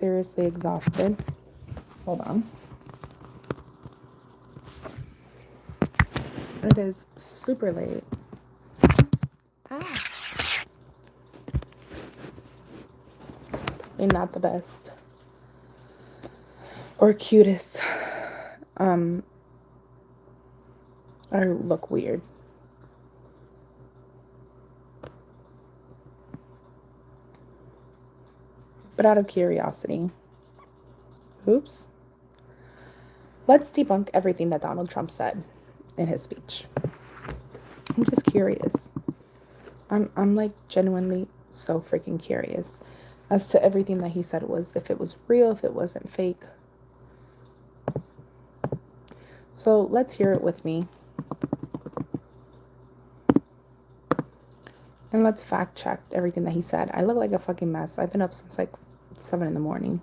seriously exhausted. Hold on. It is super late. And not the best or cutest. I look weird. But out of curiosity, oops, let's debunk everything that Donald Trump said in his speech. I'm just curious. I'm like genuinely so freaking curious as to everything that he said was, if it was real, if it wasn't fake. So let's hear it with me. And let's fact check everything that he said. I look like a fucking mess. I've been up since like 7 in the morning.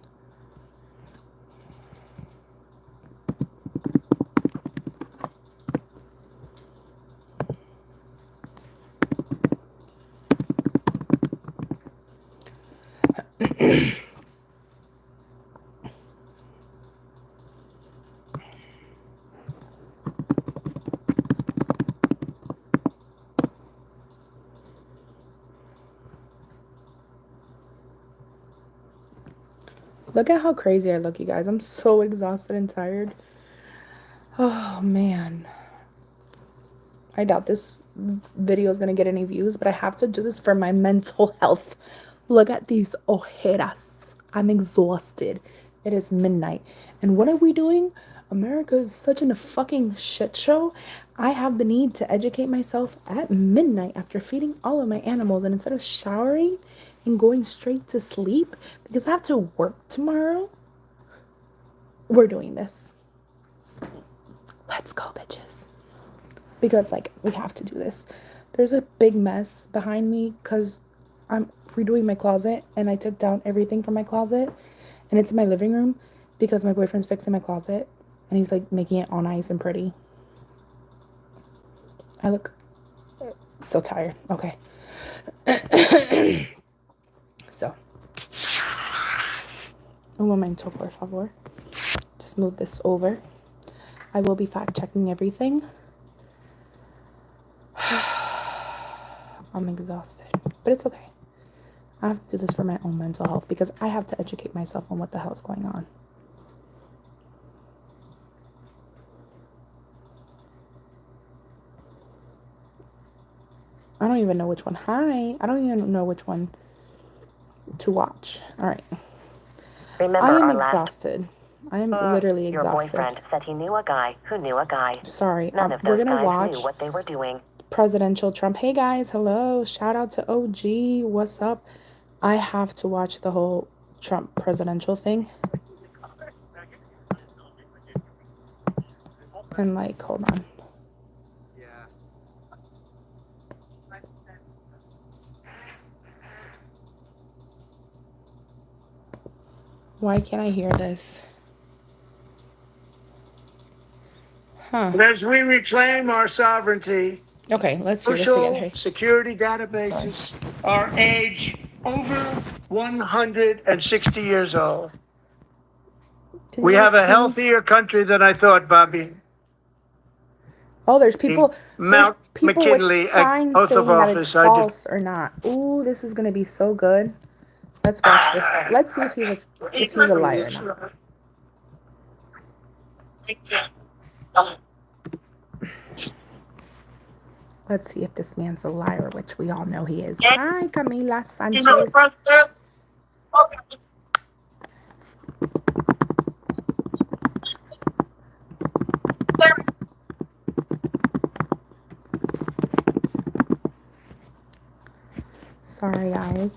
Look at how crazy I look, you guys. I'm so exhausted and tired. Oh, man. I doubt this video is going to get any views, but I have to do this for my mental health. Look at these ojeras. I'm exhausted. It is midnight. And what are we doing? America is such a fucking shit show. I have the need to educate myself at midnight after feeding all of my animals. And instead of showering and going straight to sleep, because I have to work tomorrow, we're doing this. Let's go, bitches. Because, like, we have to do this. There's a big mess behind me because I'm redoing my closet and I took down everything from my closet and it's in my living room because my boyfriend's fixing my closet and he's, like, making it all nice and pretty. I look so tired. Okay. So. Un momento, por favor. Just move this over. I will be fact checking everything. I'm exhausted, but it's okay. I have to do this for my own mental health because I have to educate myself on what the hell's going on. I don't even know which one. Hi. I don't even know which one to watch. All right. Remember I am exhausted. I am literally exhausted. Your boyfriend said he knew a guy who knew a guy. Sorry. None of those guys knew what they were doing. Presidential Trump. Hey guys, hello. Shout out to OG. What's up? I have to watch the whole Trump presidential thing. And like, hold on. Why can't I hear this? Huh. But as we reclaim our sovereignty, okay, let's hear this together. Security databases are age over 160 years old. We have a healthier country than I thought, Bobby. Oh, there's people. Mount there's people McKinley, with signs oath saying of that office. it's false or not. Ooh, this is gonna be so good. Let's watch this. Let's see if he's a liar or not. Let's see if this man's a liar, which we all know he is. Hi, Camila Sanchez. Sorry, guys.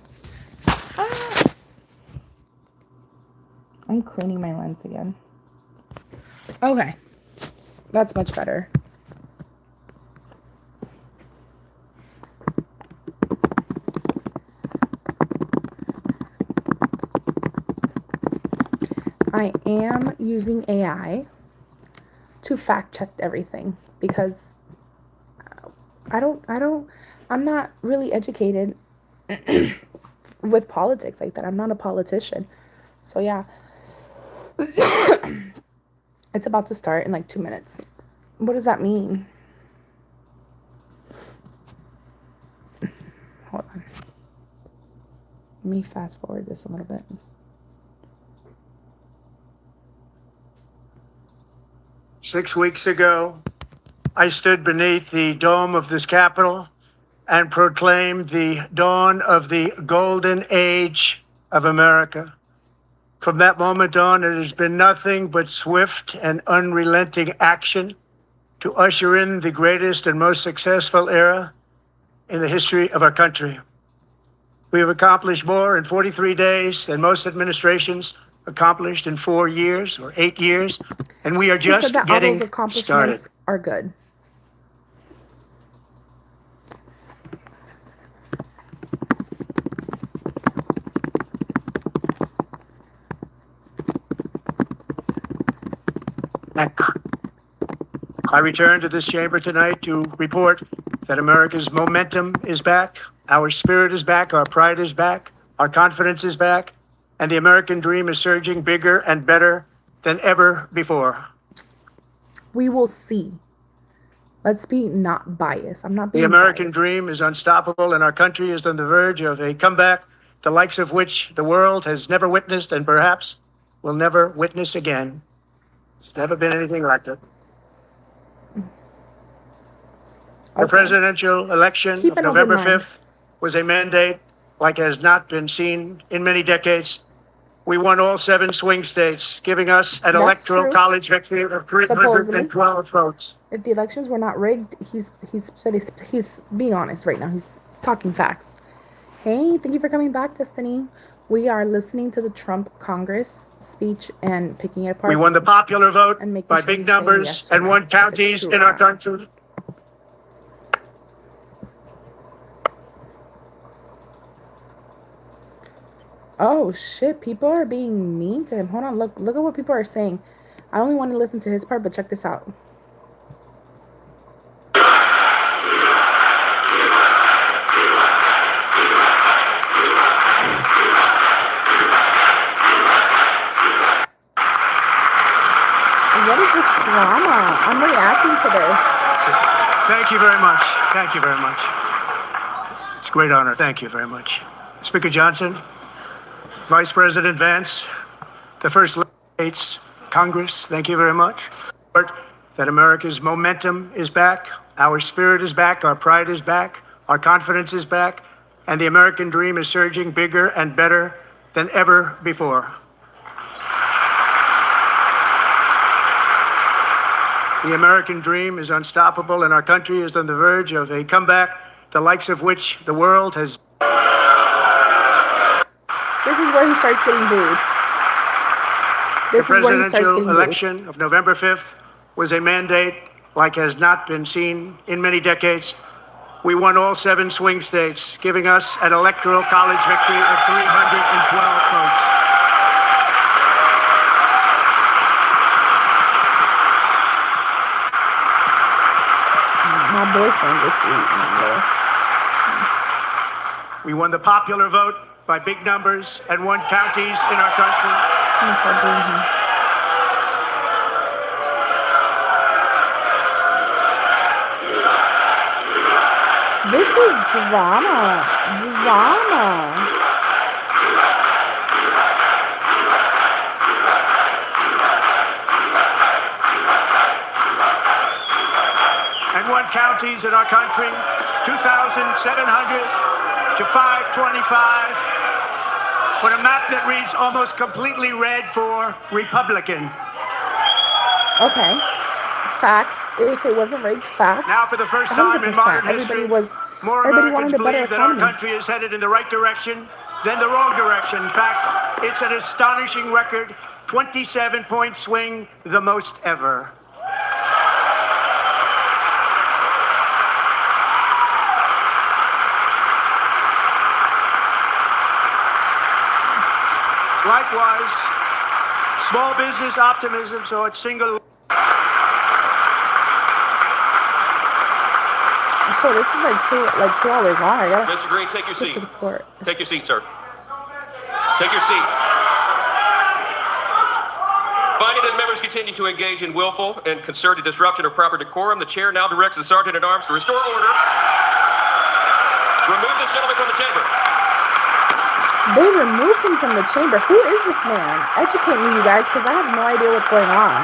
I'm cleaning my lens again. Okay. That's much better. I am using AI to fact check everything because I'm not really educated with politics like that. I'm not a politician. So yeah. It's about to start in like 2 minutes. What does that mean? Hold on. Let me fast forward this a little bit. Six weeks ago, I stood beneath the dome of this Capitol and proclaimed the dawn of the golden age of America. From that moment on, it has been nothing but swift and unrelenting action to usher in the greatest and most successful era in the history of our country. We have accomplished more in 43 days than most administrations accomplished in 4 years or 8 years, and we are He just said that all getting those accomplishments started. are good. I return to this chamber tonight to report that America's momentum is back, our spirit is back, our pride is back, our confidence is back, and the American dream is surging bigger and better than ever before. We will see. Let's be not biased. I'm not being The American biased. dream is unstoppable, and our country is on the verge of a comeback, the likes of which the world has never witnessed and perhaps will never witness again. There's never been anything like it. The presidential election Keep of an open November mind. 5th was a mandate like has not been seen in many decades. We won all 7 swing states, giving us an That's electoral true. college victory of 312 votes. If the elections were not rigged, he's being honest right now. He's talking facts. Hey, thank you for coming back, Destiny. We are listening to the Trump Congress speech and picking it apart. We won the popular vote and making by sure big you say numbers yes or and no, won if it's counties true in or our not. country. Oh shit, people are being mean to him. Hold on, look at what people are saying. I only want to listen to his part, but check this out. What is this drama? I'm reacting to this. Thank you very much. Thank you very much. It's a great honor. Thank you very much. Speaker Johnson, Vice President Vance, the First Lady of the States, Congress, thank you very much. That America's momentum is back, our spirit is back, our pride is back, our confidence is back, and the American dream is surging bigger and better than ever before. The American dream is unstoppable, and our country is on the verge of a comeback, the likes of which the world has. This is where he starts getting booed. This is where he starts getting The booed. presidential election of November 5th was a mandate like has not been seen in many decades. We won all 7 swing states, giving us an electoral college victory of 312 votes. My boyfriend is sweet. We won the popular vote by big numbers and won counties in our country. I'm gonna start booing him. This is drama. And won counties in our country, 2,700 to 525, but a map that reads almost completely red for Republican. Okay. Facts. If it wasn't rigged, facts. Now, for the first time in 100%. modern history, more Everybody Americans wanted a better believe that our economy. country is headed in the right direction than the wrong direction. In fact, it's an astonishing record, 27-point swing, the most ever. Likewise, small business optimism saw its single. So this is like 2 hours long. I gotta Mr. Green, take your get seat. to the court. Take your seat, sir. Take your seat. Finding that members continue to engage in willful and concerted disruption of proper decorum, the chair now directs the Sergeant-at-Arms to restore order. Remove this gentleman from the chamber. They removed him from the chamber. Who is this man? Educate me, you guys, because I have no idea what's going on.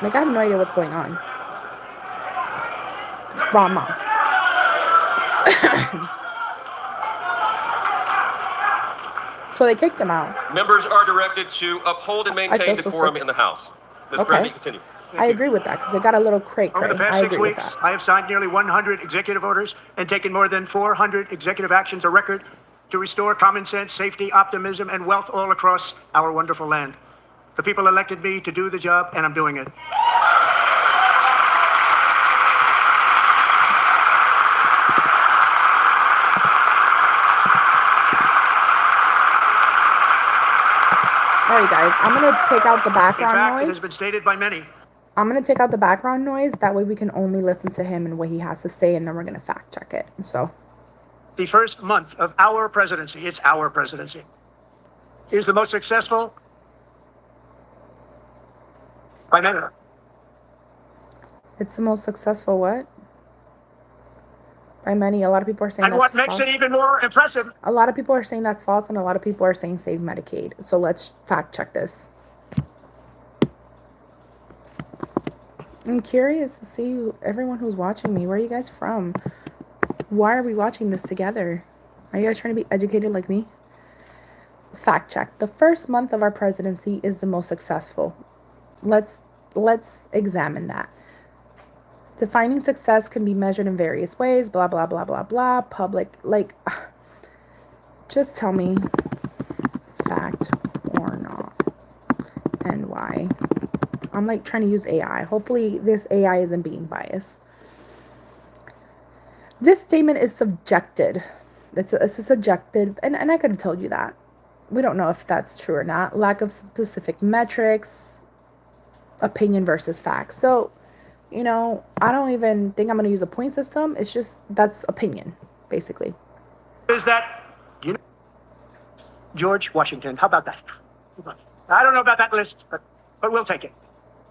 Like, I have no idea what's going on. Drama. So they kicked him out. Members are directed to uphold and maintain decorum in the House. Okay. Continue. I agree with that because it got a little cray-cray. Over the past 6 weeks, I have signed nearly 100 executive orders and taken more than 400 executive actions, a record to restore common sense, safety, optimism, and wealth all across our wonderful land. The people elected me to do the job, and I'm doing it. All right, guys, I'm going to take out the background In fact, noise. it has been stated by many. I'm going to take out the background noise. That way we can only listen to him and what he has to say, and then we're going to fact check it. So, The first month of our presidency, it's our presidency, is the most successful by many. it's the most successful what? By many. A lot of people are saying And that's what makes false. it even more impressive, A lot of people are saying that's false, and a lot of people are saying save Medicaid. So let's fact check this. I'm curious to see everyone who's watching me. Where are you guys from? Why are we watching this together? Are you guys trying to be educated like me? Fact check. The first month of our presidency is the most successful. Let's examine that. Defining success can be measured in various ways. Blah, blah, blah, blah, blah. Public, like, just tell me fact or not and why. I'm like trying to use AI. Hopefully this AI isn't being biased. This statement is subjected. It's a subjective, and I could have told you that. We don't know if that's true or not. Lack of specific metrics, opinion versus fact. So, you know, I don't even think I'm going to use a point system. It's just, that's opinion, basically. is that, you know, George Washington. How about that? I don't know about that list, but we'll take it.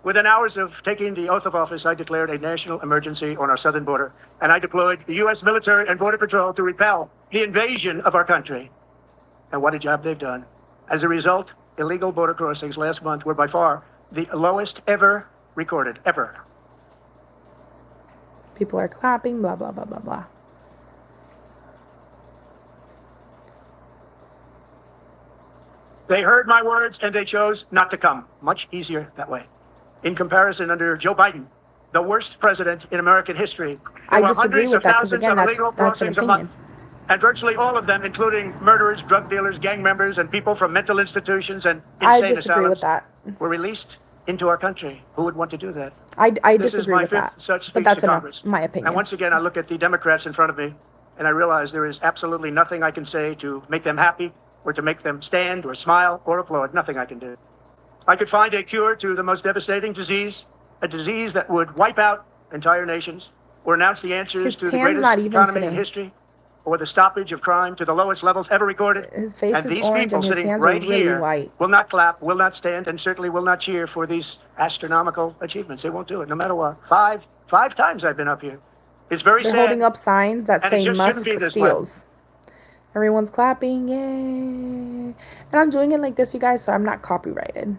Within hours of taking the oath of office, I declared a national emergency on our southern border, and I deployed the U.S. military and border patrol to repel the invasion of our country. And what a job they've done. As a result, illegal border crossings last month were by far the lowest ever recorded, ever. People are clapping, blah, blah, blah, blah, blah. They heard my words and they chose not to come. Much easier that way. In comparison, under Joe Biden, the worst president in American history, I there were disagree hundreds with of that because, thousands again, of illegal that's an crossings a opinion. month. And virtually all of them, including murderers, drug dealers, gang members, and people from mental institutions and I insane disagree with asylums, that. were released into our country. Who would want to do that? I This is disagree my with fifth that. such But speech that's to enough, Congress. my opinion. And once again, I look at the Democrats in front of me, and I realize there is absolutely nothing I can say to make them happy, or to make them stand, or smile, or applaud. Nothing I can do. I could find a cure to the most devastating disease, a disease that would wipe out entire nations, or announce the answers His to the tan's greatest not even economy in today. history, or the stoppage of crime to the lowest levels ever recorded. His face And is these orange people and his sitting hands are right really here white. will not clap, will not stand, and certainly will not cheer for these astronomical achievements. They won't do it, no matter what. Five times I've been up here. It's very They're sad. holding up signs that And it say just Musk shouldn't be this steals. Everyone's clapping, yay. And I'm doing it like this, you guys, so I'm not copyrighted.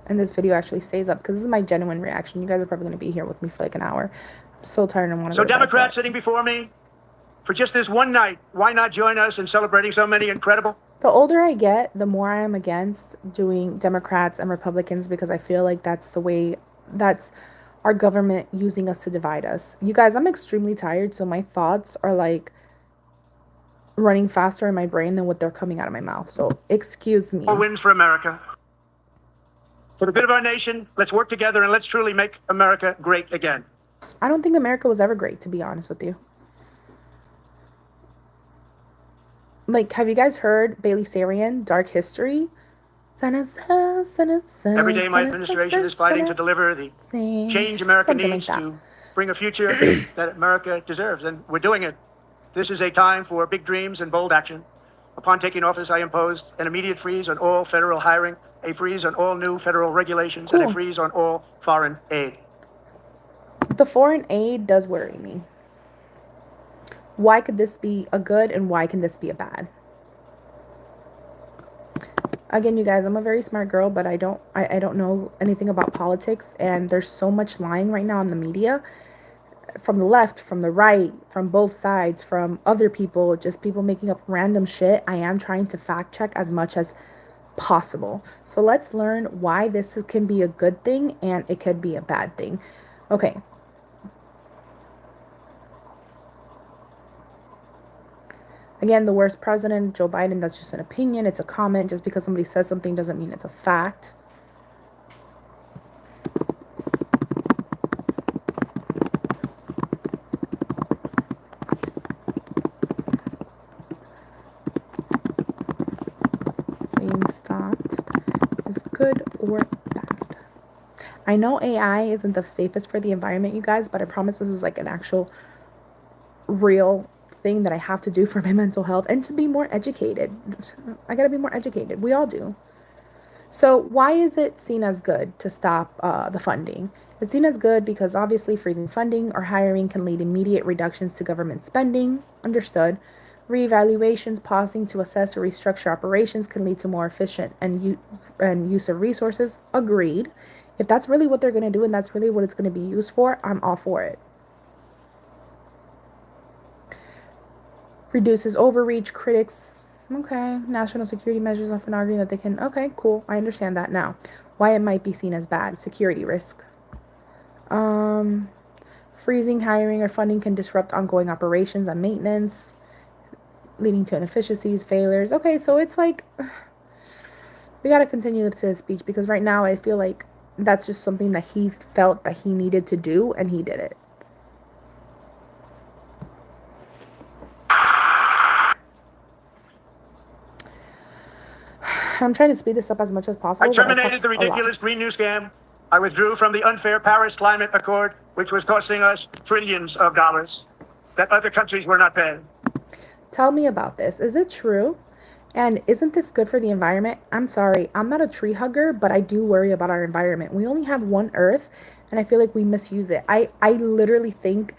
And this video actually stays up because this is my genuine reaction. You guys are probably going to be here with me for like an hour. I'm so tired and want to So go to bed, Democrats but- sitting before me, for just this one night, why not join us in celebrating so many incredible? The older I get, the more I am against doing Democrats and Republicans because I feel like that's the way, that's our government using us to divide us. You guys, I'm extremely tired, so my thoughts are like running faster in my brain than what they're coming out of my mouth. So excuse me. Wins for America. For the good of our nation, let's work together and let's truly make America great again. I don't think America was ever great, to be honest with you. Like, have you guys heard Bailey Sarian, Dark History? Every day my administration is fighting to deliver the change America Something needs like that. to bring a future that America deserves, and we're doing it. This is a time for big dreams and bold action. Upon taking office, I imposed an immediate freeze on all federal hiring, a freeze on all new federal regulations, and a Cool. freeze on all foreign aid. The foreign aid does worry me. Why could this be a good and why can this be a bad? Again, you guys, I'm a very smart girl, but I don't know anything about politics, and there's so much lying right now in the media, from the left, from the right, from both sides, from other people, just people making up random shit. I am trying to fact check as much as possible. So let's learn why this can be a good thing and it could be a bad thing. Okay. Again, the worst president, Joe Biden, that's just an opinion. It's a comment. Just because somebody says something doesn't mean it's a fact. Being stopped is good or bad. I know AI isn't the safest for the environment, you guys, but I promise this is like an actual real thing that I have to do for my mental health and to be more educated. I gotta be more educated. We all do. So why is it seen as good to stop the funding? It's seen as good because obviously freezing funding or hiring can lead immediate reductions to government spending. Understood. Reevaluations, pausing to assess or restructure operations can lead to more efficient and use of resources. Agreed. If that's really what they're going to do and that's really what it's going to be used for, I'm all for it. Reduces overreach. Critics, okay, national security measures often arguing that they can, okay, cool, I understand that now. Why it might be seen as bad. Security risk. Freezing hiring or funding can disrupt ongoing operations and maintenance, leading to inefficiencies, failures. Okay, so it's like, we got to continue to speech because right now I feel like that's just something that he felt that he needed to do and he did it. I'm trying to speed this up as much as possible. I terminated the ridiculous Green New scam. I withdrew from the unfair Paris Climate Accord, which was costing us trillions of dollars that other countries were not paying. Tell me about this. Is it true? And isn't this good for the environment? I'm sorry, I'm not a tree hugger, but I do worry about our environment. We only have one Earth, and I feel like we misuse it. I literally think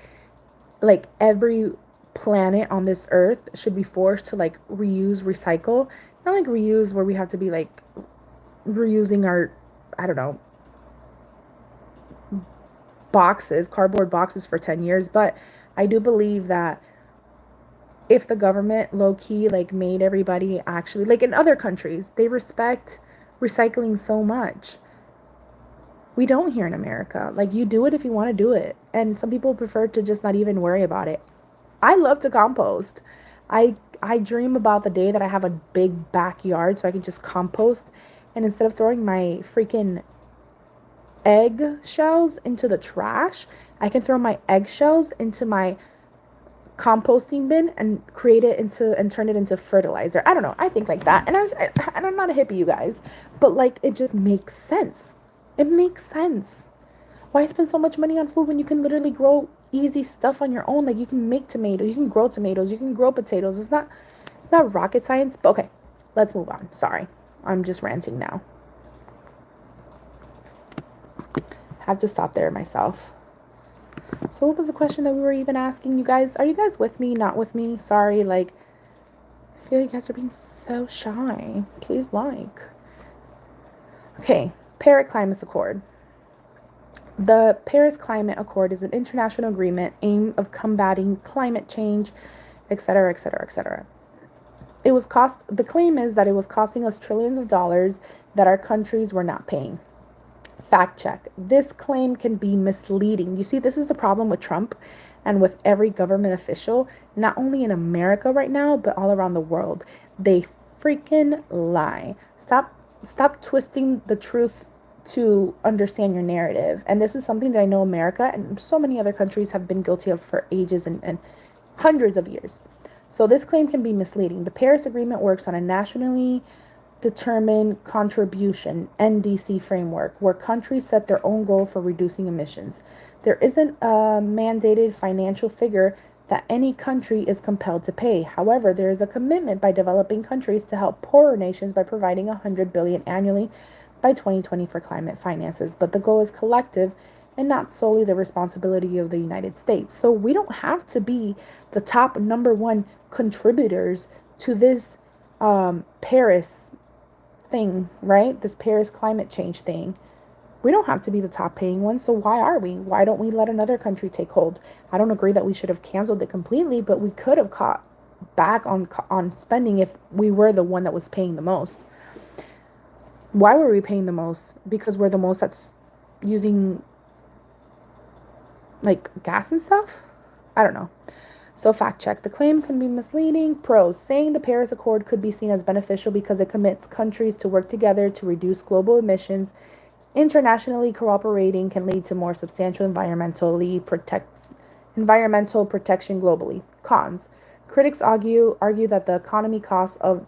like every planet on this Earth should be forced to like reuse, recycle. Not like reuse where we have to be like reusing our, I don't know, boxes, cardboard boxes for 10 years. But I do believe that if the government low key like made everybody actually, like in other countries, they respect recycling so much. We don't here in America. Like, you do it if you want to do it. And some people prefer to just not even worry about it. I love to compost. I dream about the day that I have a big backyard so I can just compost, and instead of throwing my freaking egg shells into the trash, I can throw my eggshells into my composting bin and create it into and turn it into fertilizer. I don't know. I think like that. And I'm not a hippie, you guys, but like it just makes sense. It makes sense. Why spend so much money on food when you can literally grow easy stuff on your own? Like, you can make tomatoes, you can grow potatoes, you can grow potatoes. It's not rocket science. But okay, let's move on. Sorry, I'm just ranting now. Have to stop there myself. So what was the question that we were even asking, you guys? Are you guys with me? Not with me? Sorry, like, I feel like you guys are being so shy. Please like. Okay, Paris Climate Accord. The Paris Climate Accord is an international agreement aimed of combating climate change, etc., etc., etc. The claim is that it was costing us trillions of dollars that our countries were not paying. Fact check. This claim can be misleading. You see, this is the problem with Trump and with every government official, not only in America right now, but all around the world. They freaking lie. Stop twisting the truth to understand your narrative. And this is something that I know America and so many other countries have been guilty of for ages and hundreds of years. So this claim can be misleading. The Paris Agreement works on a nationally determined contribution (NDC) framework where countries set their own goal for reducing emissions. There isn't a mandated financial figure that any country is compelled to pay. However, there is a commitment by developing countries to help poorer nations by providing $100 billion annually by 2020 for climate finances. But the goal is collective and not solely the responsibility of the United States. So we don't have to be the top number one contributors to this Paris thing, right? This Paris climate change thing. We don't have to be the top paying one, so why are we? Why don't we let another country take hold? I don't agree that we should have canceled it completely, but we could have caught back on spending if we were the one that was paying the most. Why were we paying the most? Because we're the most that's using like gas and stuff? I don't know. So fact check. The claim can be misleading. Pros. Saying the Paris Accord could be seen as beneficial because it commits countries to work together to reduce global emissions. Internationally cooperating can lead to more substantial environmental protection globally. Cons. Critics argue that the economy costs of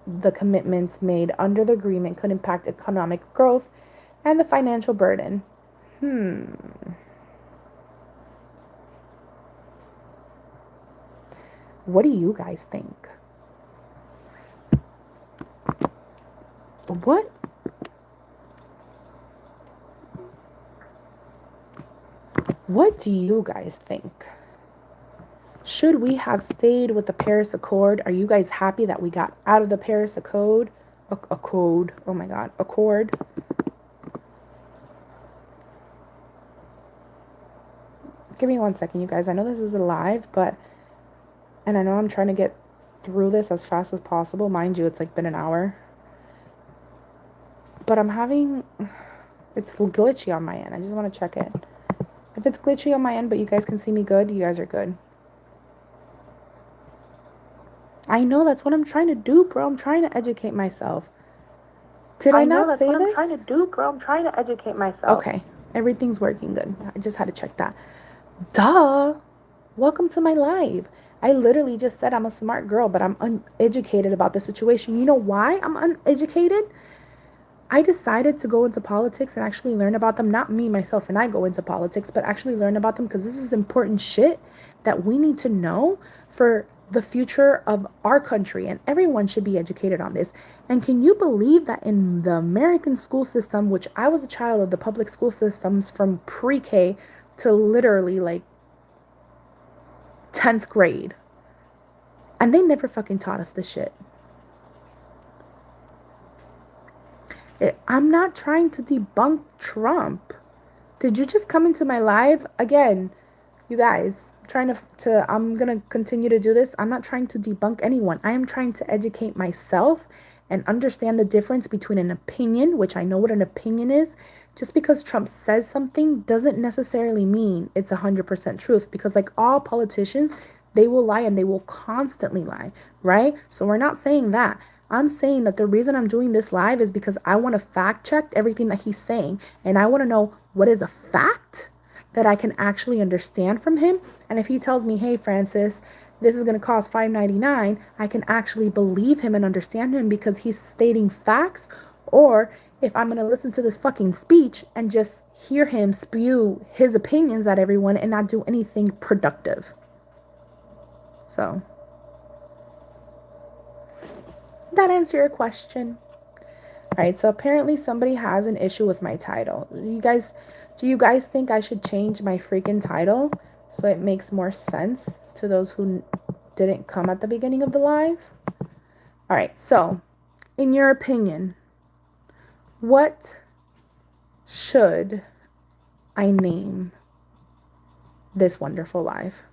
the commitments made under the agreement could impact economic growth and the financial burden. What do you guys think? What do you guys think? Should we have stayed with the Paris Accord? Are you guys happy that we got out of the Paris Accord? Accord. Oh my God. Accord. Give me 1 second, you guys. I know this is a live, and I know I'm trying to get through this as fast as possible. Mind you, it's like been an hour. But it's glitchy on my end. I just want to check it. If it's glitchy on my end, but you guys can see me good, you guys are good. I know, that's what I'm trying to do, bro. I'm trying to educate myself. Did I not say this? I'm trying to do, bro. I'm trying to educate myself. Okay. Everything's working good. I just had to check that. Duh. Welcome to my live. I literally just said I'm a smart girl, but I'm uneducated about the situation. You know why I'm uneducated? I decided to go into politics and actually learn about them. Not me, myself, and I go into politics, but actually learn about them because this is important shit that we need to know for the future of our country, and everyone should be educated on this. And can you believe that in the American school system, which I was a child of the public school systems from pre-K to literally like 10th grade, and they never fucking taught us this shit. I'm not trying to debunk Trump. Did you just come into my live? Again, you guys, I'm going to continue to do this. I'm not trying to debunk anyone. I am trying to educate myself and understand the difference between an opinion, which I know what an opinion is. Just because Trump says something doesn't necessarily mean it's 100% truth, because like all politicians, they will lie and they will constantly lie, right? So we're not saying that. I'm saying that the reason I'm doing this live is because I want to fact check everything that he's saying, and I want to know what is a fact that I can actually understand from him. And if he tells me, hey, Francis, this is going to cost $5.99, I can actually believe him and understand him because he's stating facts. Or if I'm going to listen to this fucking speech and just hear him spew his opinions at everyone and not do anything productive. So, that answer your question? All right, so apparently somebody has an issue with my title. Do you guys think I should change my freaking title so it makes more sense to those who didn't come at the beginning of the live? All right, so in your opinion, what should I name this wonderful live?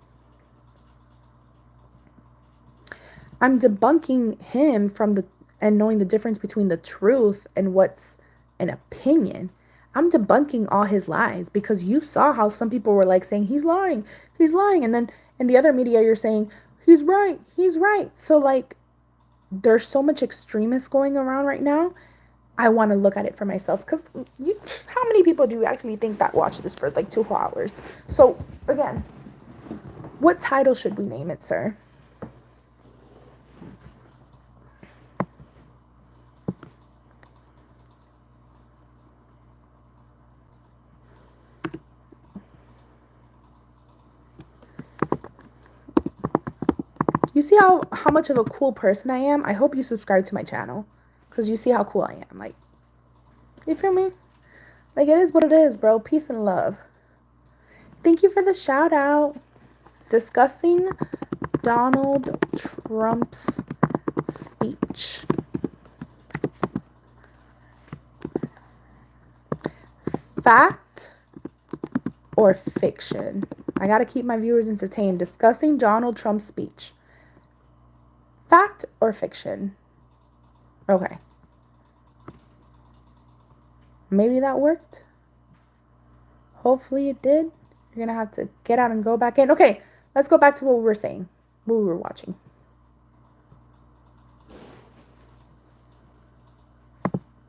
I'm debunking him and knowing the difference between the truth and what's an opinion. I'm debunking all his lies, because you saw how some people were like saying he's lying. And then in the other media, you're saying he's right. So like, there's so much extremist going around right now. I want to look at it for myself, because how many people do you actually think that watch this for like 2 hours? So again, what title should we name it, sir? You see how much of a cool person I am? I hope you subscribe to my channel. Because you see how cool I am. Like, you feel me? Like, it is what it is, bro. Peace and love. Thank you for the shout out. Discussing Donald Trump's speech. Fact or fiction? I gotta keep my viewers entertained. Discussing Donald Trump's speech. Fact or fiction? Okay. Maybe that worked. Hopefully it did. You're gonna have to get out and go back in. Okay, let's go back to what we were saying. What we were watching.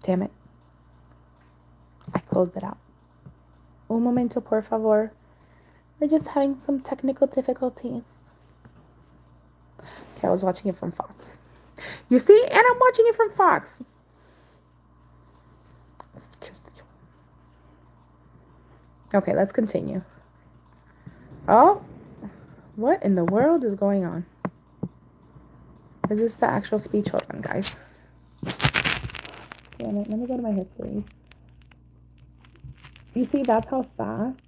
Damn it. I closed it out. Un momento, por favor. We're just having some technical difficulties. Okay, I was watching it from Fox. You see? And I'm watching it from Fox. Okay, let's continue. Oh, what in the world is going on? Is this the actual speech? Hold on, guys. Damn it, let me go to my histories. You see, that's how fast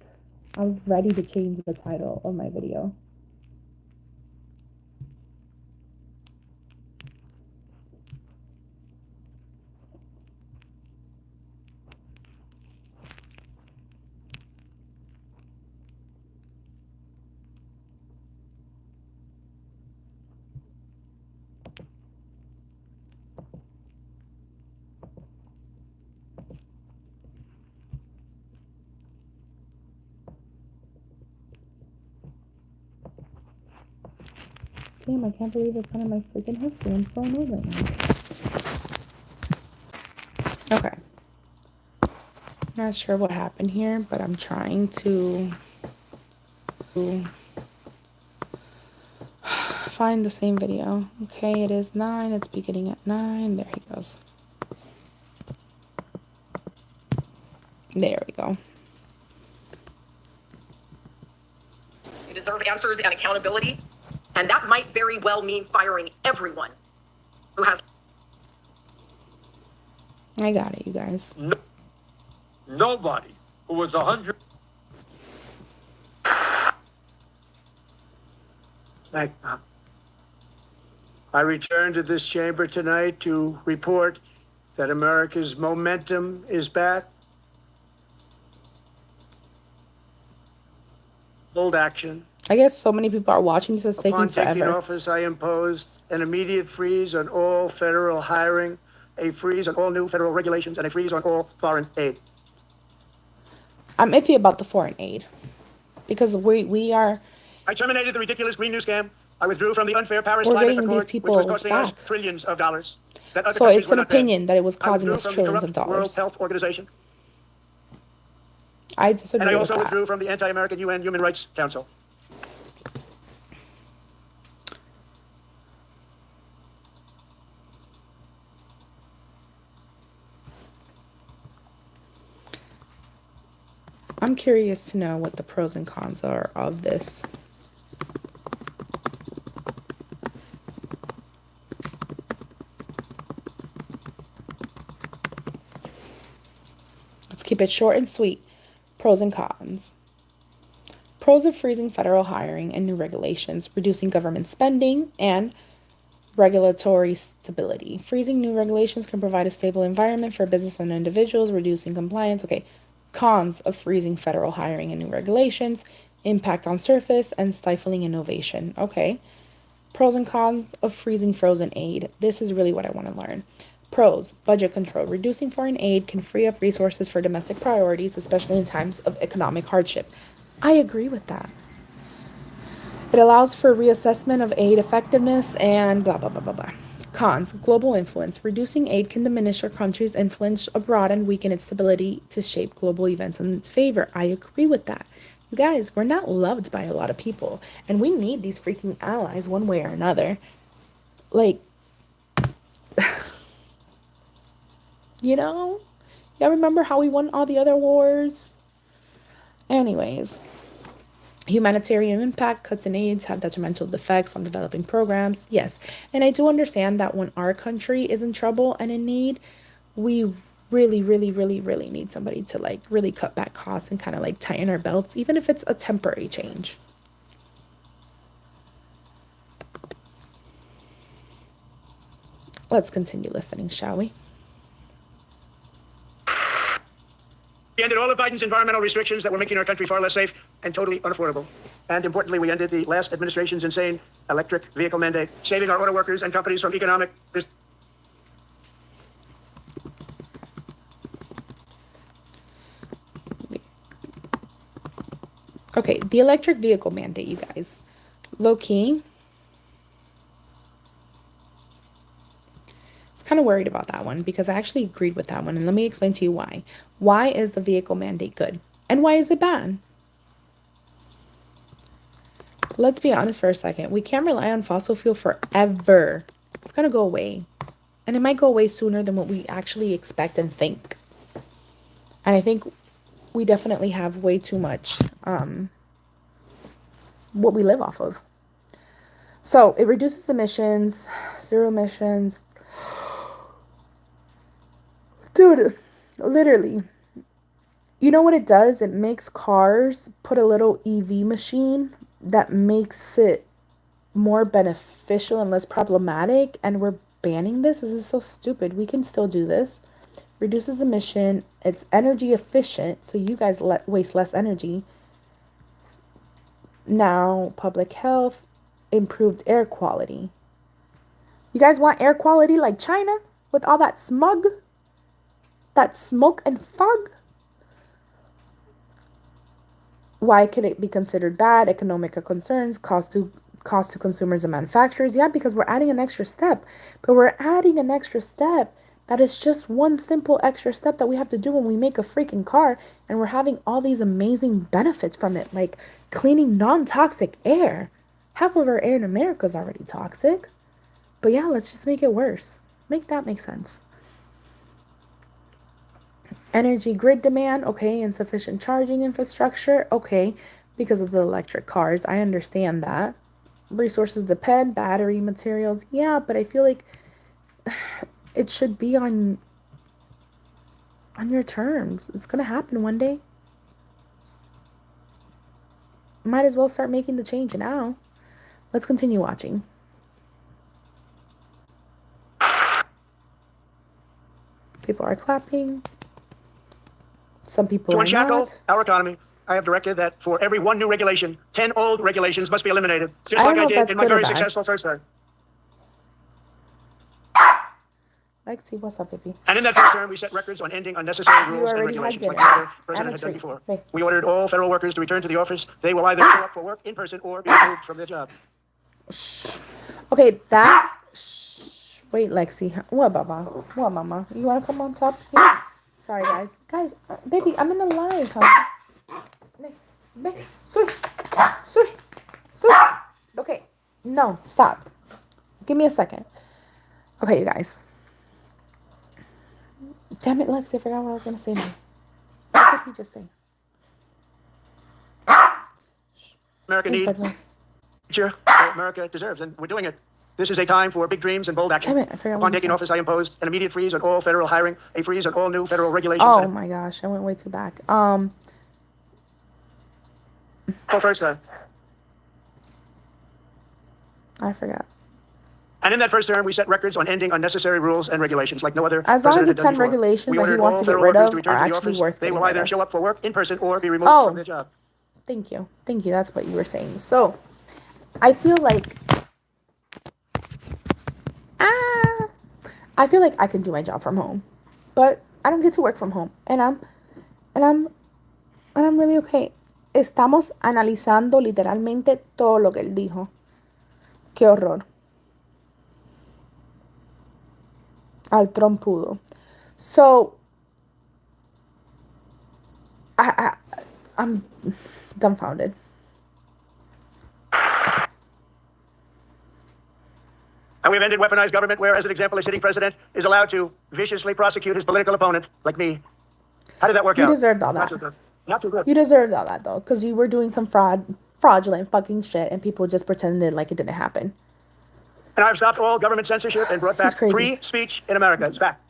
I was ready to change the title of my video. Damn, I can't believe it's on my freaking history. I'm so annoyed right now. Okay. Not sure what happened here, but I'm trying to find the same video. Okay, it is 9. It's beginning at 9. There he goes. There we go. You deserve answers and accountability, and that might very well mean firing everyone who has. I got it, you guys. Nobody who was 100. Thank you. I return to this chamber tonight to report that America's momentum is back. Bold action. I guess so many people are watching this. It's taking Upon taking forever. office, I imposed an immediate freeze on all federal hiring, a freeze on all new federal regulations, and a freeze on all foreign aid. I'm iffy about the foreign aid because we are. I terminated the ridiculous Green New Scam. I withdrew from the unfair Paris We're Climate getting Accord, these people which was costing us back. trillions of dollars. That other So countries it's were an not paying. opinion that it was I causing withdrew us from the trillions of corrupt World dollars. Health Organization, I disagree and I with also that. withdrew from the anti-American UN Human Rights Council. I'm curious to know what the pros and cons are of this. Let's keep it short and sweet. Pros and cons. Pros of freezing federal hiring and new regulations, reducing government spending, and regulatory stability. Freezing new regulations can provide a stable environment for business and individuals, reducing compliance. Okay. Cons of freezing federal hiring and new regulations, impact on surface, and stifling innovation. Okay. Pros and cons of freezing frozen aid. This is really what I want to learn. Pros, budget control. Reducing foreign aid can free up resources for domestic priorities, especially in times of economic hardship. I agree with that. It allows for reassessment of aid effectiveness and blah, blah, blah, blah, blah. Cons, global influence. Reducing aid can diminish our country's influence abroad and weaken its ability to shape global events in its favor. I agree with that. You guys, we're not loved by a lot of people, and we need these freaking allies one way or another. Like, you know? Y'all remember how we won all the other wars? Anyways, Humanitarian impact, cuts in aids have detrimental effects on developing programs. Yes. And I do understand that when our country is in trouble and in need, we really, really, really, really need somebody to like really cut back costs and kind of like tighten our belts, even if it's a temporary change. Let's continue listening, shall we? We ended all of Biden's environmental restrictions that were making our country far less safe and totally unaffordable. And importantly, we ended the last administration's insane electric vehicle mandate, saving our auto workers and companies from economic... Okay, the electric vehicle mandate, you guys. Low key. Kind of worried about that one because I actually agreed with that one, and let me explain to you why. Why is the vehicle mandate good and why is it bad? Let's be honest for a second. We can't rely on fossil fuel forever. It's gonna go away, and it might go away sooner than what we actually expect and think. And I think we definitely have way too much what we live off of. So it reduces emissions, zero emissions. Dude, literally, you know what it does? It makes cars put a little EV machine that makes it more beneficial and less problematic. And we're banning this. This is so stupid. We can still do this. Reduces emission. It's energy efficient. So you guys waste less energy. Now, public health, improved air quality. You guys want air quality like China with all that smog? That smoke and fog? Why could it be considered bad? Economic concerns, cost to consumers and manufacturers. Yeah, because we're adding an extra step. But we're adding an extra step that is just one simple extra step that we have to do when we make a freaking car, and we're having all these amazing benefits from it, like cleaning non-toxic air. Half of our air in America is already toxic. But yeah, let's just make it worse. Make that make sense. Energy grid demand, okay. Insufficient charging infrastructure, okay, because of the electric cars. I understand that. Resources depend, battery materials, yeah, but I feel like it should be on your terms. It's gonna happen one day. Might as well start making the change now. Let's continue watching. People are clapping. Some people To are unshackle not. our economy, I have directed that for every one new regulation, 10 old regulations must be eliminated, just I don't like know I if did that's in my good or very bad. successful first term. Lexi, what's up, baby? And in that first term, we set records on ending unnecessary rules and already had regulations, like dinner. no other president And a has done treat. before. Wait. We ordered all federal workers to return to the office. They will either show up for work in person or be removed from their job. Okay, that. Wait, Lexi. What, Baba? What, Mama? You want to come on top here? Sorry, guys. Guys, baby, I'm in the live, huh? Okay, no, stop. Give me a second. Okay, you guys. Damn it, Lexi, I forgot what I was going to say now. What did he just say? America needs future America deserves, and we're doing it. This is a time for big dreams and bold action. Damn it, I forgot what Upon you taking said. office, I imposed an immediate freeze on all federal hiring, a freeze on all new federal regulations. Oh my gosh, I went way too back. For first time. I forgot. And in that first term, we set records on ending unnecessary rules and regulations like no other. As long as the president had done 10 before. regulations We that he ordered wants all to get federal rid workers of to return are to the actually office. worth They getting will rid either of. show up for work in person or be removed Oh. from their job. Thank you. That's what you were saying. So, I feel like I can do my job from home, but I don't get to work from home, and I'm really okay. Estamos analizando literalmente todo lo que él dijo. Qué horror. Al trompudo. So, I'm dumbfounded. And we've ended weaponized government where, as an example, a sitting president is allowed to viciously prosecute his political opponent, like me. How did that work out? You deserved all that. Not too good. You deserved all that, though, because you were doing some fraud fraudulent fucking shit, and people just pretended like it didn't happen. And I've stopped all government censorship and brought He's back crazy. free speech in America. It's back.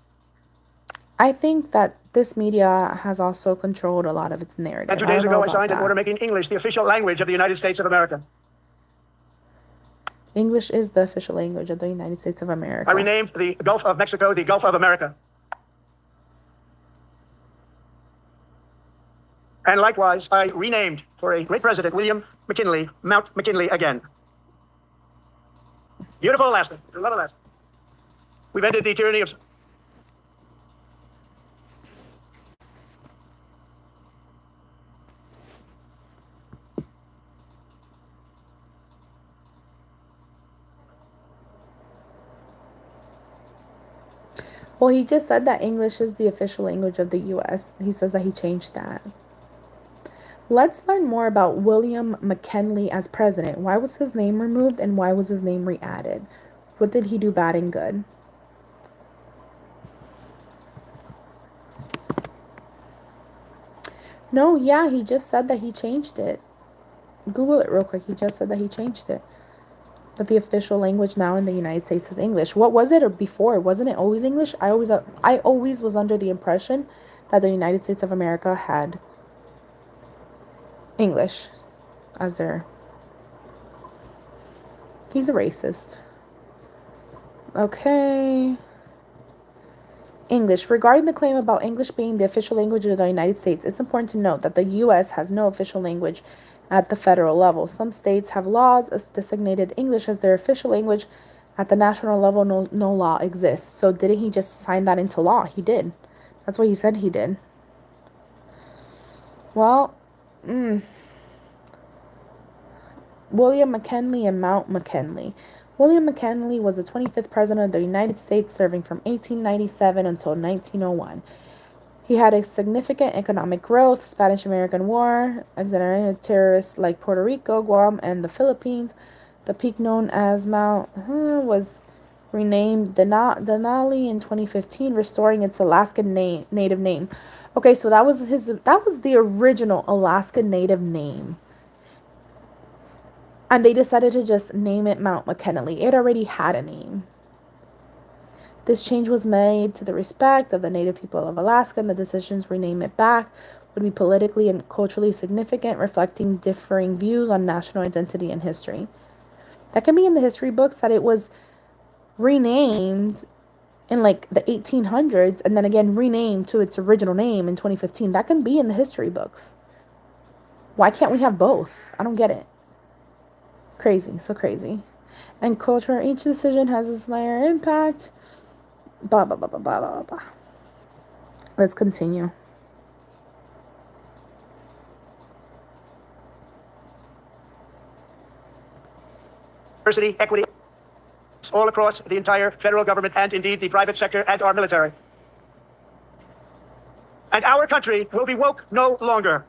I think that this media has also controlled a lot of its narrative. And 2 days ago, I signed an order making English the official language of the United States of America. English is the official language of the United States of America. I renamed the Gulf of Mexico the Gulf of America. And likewise, I renamed for a great president, William McKinley, Mount McKinley again. Beautiful Alaska. I love Alaska. We've ended the tyranny of... Well, he just said that English is the official language of the U.S. He says that he changed that. Let's learn more about William McKinley as president. Why was his name removed and why was his name re-added? What did he do bad and good? No, yeah, he just said that he changed it. Google it real quick. He just said that he changed it. That the official language now in the United States is English. What was it or before? Wasn't it always English? I always was under the impression that the United States of America had English as their... He's a racist. Okay. English. Regarding the claim about English being the official language of the United States, it's important to note that the U.S. has no official language at the federal level. Some states have laws designated English as their official language. At the national level, no law exists. So didn't he just sign that into law? He did. That's what he said he did. Well, William McKinley and Mount McKinley. William McKinley was the 25th president of the United States, serving from 1897 until 1901. He had a significant economic growth, Spanish-American War, exonerated terrorists like Puerto Rico, Guam, and the Philippines. The peak known as Mount was renamed Denali in 2015, restoring its Alaskan native name. Okay, so that was the original Alaskan native name. And they decided to just name it Mount McKinley. It already had a name. This change was made to the respect of the native people of Alaska, and the decisions to rename it back would be politically and culturally significant, reflecting differing views on national identity and history. That can be in the history books that it was renamed in like the 1800s and then again renamed to its original name in 2015. That can be in the history books. Why can't we have both? I don't get it. Crazy, so crazy. And culture, each decision has its layer impact. Blah, blah, blah, blah, blah, blah, blah. Let's continue. Diversity, equity, all across the entire federal government and indeed the private sector and our military. And our country will be woke no longer.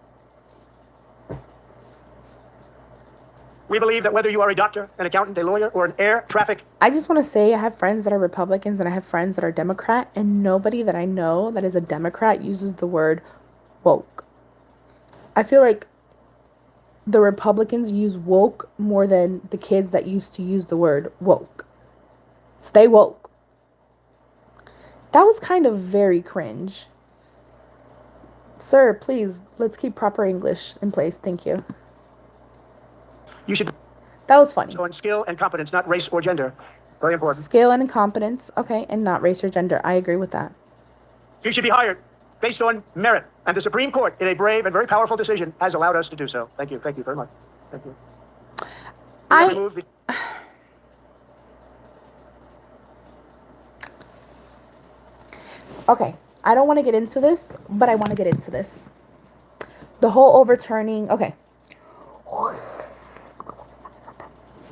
We believe that whether you are a doctor, an accountant, a lawyer, or an air traffic... I just want to say I have friends that are Republicans and I have friends that are Democrat, and nobody that I know that is a Democrat uses the word woke. I feel like the Republicans use woke more than the kids that used to use the word woke. Stay woke. That was kind of very cringe. Sir, please, let's keep proper English in place. Thank you. You should... That was funny. On skill and competence, not race or gender. Very important. Skill and incompetence. Okay, and not race or gender. I agree with that. You should be hired based on merit. And the Supreme Court, in a brave and very powerful decision, has allowed us to do so. Thank you. Thank you very much. Thank you. Okay, I don't want to get into this, but I want to get into this. The whole overturning. Okay.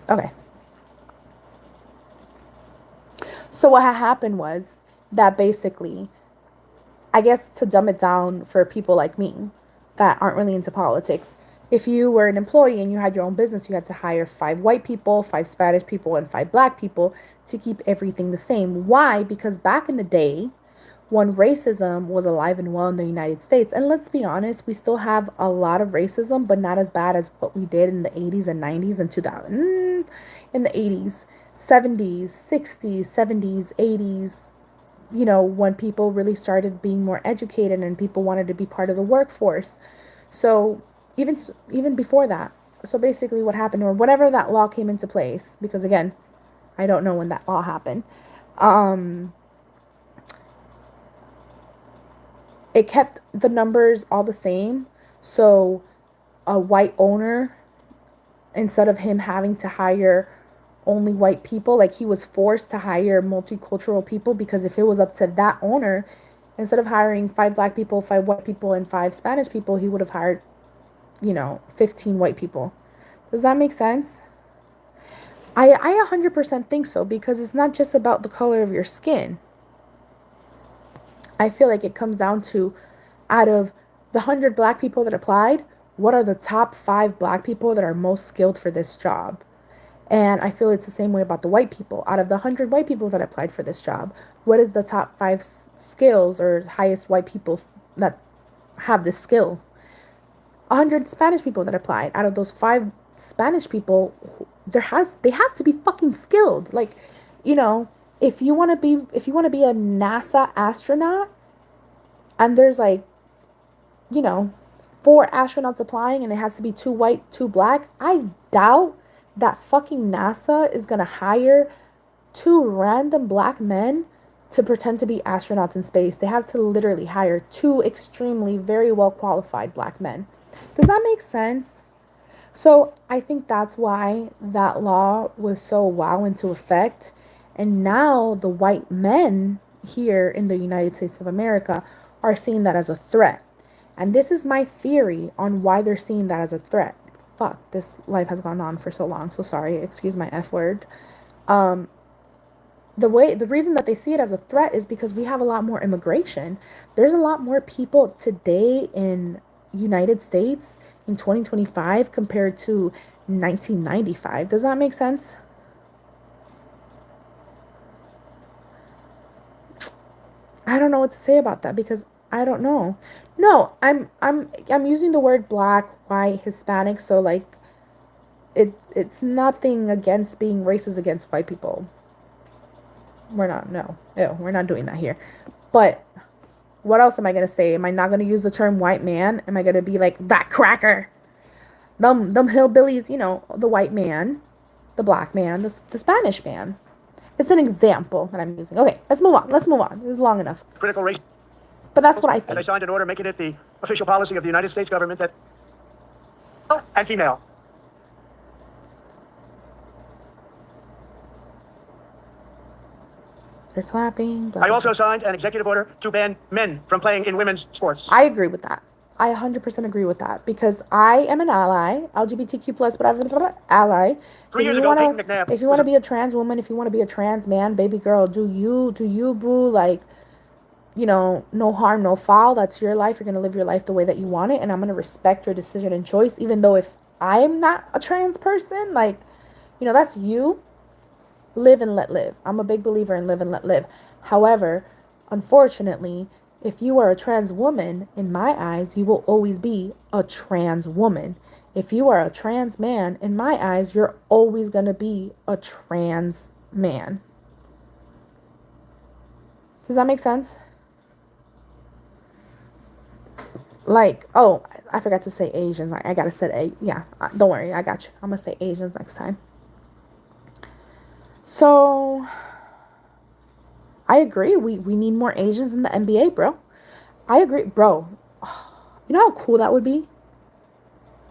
Okay. So what had happened was that basically, I guess to dumb it down for people like me that aren't really into politics, if you were an employee and you had your own business, you had to hire 5 white people, 5 Spanish people, and 5 black people to keep everything the same. Why? Because back in the day, when racism was alive and well in the United States. And let's be honest, we still have a lot of racism, but not as bad as what we did in the 80s and 90s and 2000. In the 80s, 70s, 60s, 70s, 80s, when people really started being more educated and people wanted to be part of the workforce. So even before that. So basically what happened, or whenever that law came into place, because again, I don't know when that law happened. It kept the numbers all the same. So a white owner, instead of him having to hire only white people, like he was forced to hire multicultural people, because if it was up to that owner, instead of hiring 5 black people, 5 white people, and 5 Spanish people, he would have hired, 15 white people. Does that make sense? I 100% think so, because it's not just about the color of your skin. I feel like it comes down to, out of the 100 black people that applied, what are the top 5 black people that are most skilled for this job? And I feel it's the same way about the white people. Out of the 100 white people that applied for this job, what is the top 5 skills or highest white people that have this skill? 100 Spanish people that applied. Out of those 5 Spanish people, they have to be fucking skilled. Like, if you want to be a NASA astronaut, and there's like, 4 astronauts applying, and it has to be 2 white, 2 black, I doubt that fucking NASA is gonna hire 2 random black men to pretend to be astronauts in space. They have to literally hire 2 extremely very well qualified black men. Does that make sense? So I think that's why that law was so wow into effect. And now the white men here in the United States of America are seeing that as a threat. And this is my theory on why they're seeing that as a threat. Fuck, this life has gone on for so long. So sorry, excuse my F word. The reason that they see it as a threat is because we have a lot more immigration. There's a lot more people today in United States in 2025 compared to 1995. Does that make sense? I don't know what to say about that, because I don't know. No, I'm using the word black, white, Hispanic, so like it's nothing against being racist against white people. We're not, no. Ew, we're not doing that here. But what else am I gonna say? Am I not gonna use the term white man? Am I gonna be like that cracker? Them hillbillies, the white man, the black man, the Spanish man. It's an example that I'm using. Okay, let's move on. This is long enough. Critical race. But that's what I And I think. signed an order making it the official policy of the United States government that and female. They're clapping. Blah, I blah, also blah. signed an executive order to ban men from playing in women's sports. I agree with that. I 100% agree with that, because I am an ally, LGBTQ plus whatever, ally. 3 years ago, Peyton McNabb If you want to be a trans woman, if you want to be a trans man, baby girl, do you, boo? Like, no harm, no foul. That's your life. You're gonna live your life the way that you want it, and I'm gonna respect your decision and choice, even though if I'm not a trans person, like, that's you. Live and let live. I'm a big believer in live and let live. However, unfortunately, if you are a trans woman, in my eyes, you will always be a trans woman. If you are a trans man, in my eyes, you're always going to be a trans man. Does that make sense? Like, oh, I forgot to say Asians. I got to say, yeah, don't worry. I got you. I'm going to say Asians next time. So I agree. We need more Asians in the NBA, bro. I agree, bro. You know how cool that would be?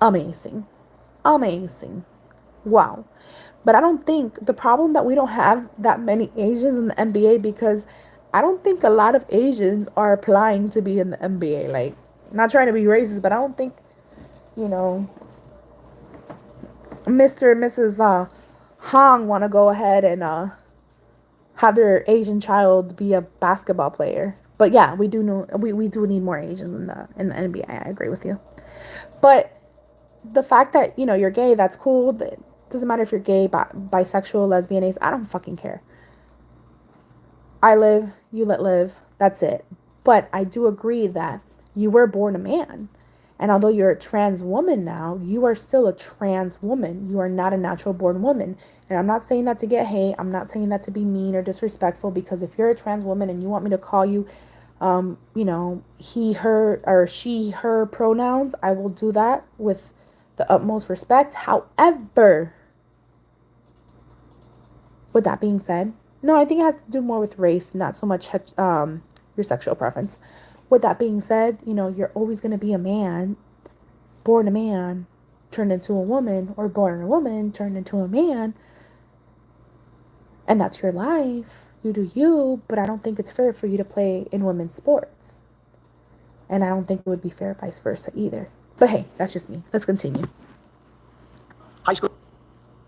Amazing. Wow. But I don't think the problem that we don't have that many Asians in the NBA, because I don't think a lot of Asians are applying to be in the NBA. Like, not trying to be racist, but I don't think, Mr. and Mrs. Hong want to go ahead and have their Asian child be a basketball player. But yeah, we do need more Asians in the NBA. I agree with you. But the fact that, you're gay, that's cool. It doesn't matter if you're gay, bisexual, lesbian, ace. I don't fucking care. I live, you let live. That's it. But I do agree that you were born a man. And although you're a trans woman now, you are still a trans woman. You are not a natural born woman. And I'm not saying that to get hate. I'm not saying that to be mean or disrespectful, because if you're a trans woman and you want me to call you, he, her, or she, her pronouns, I will do that with the utmost respect. However, with that being said, no, I think it has to do more with race, not so much your sexual preference. With that being said, you're always going to be a man, born a man, turned into a woman, or born a woman, turned into a man. And that's your life. You do you, but I don't think it's fair for you to play in women's sports. And I don't think it would be fair vice versa either. But hey, that's just me. Let's continue. High school,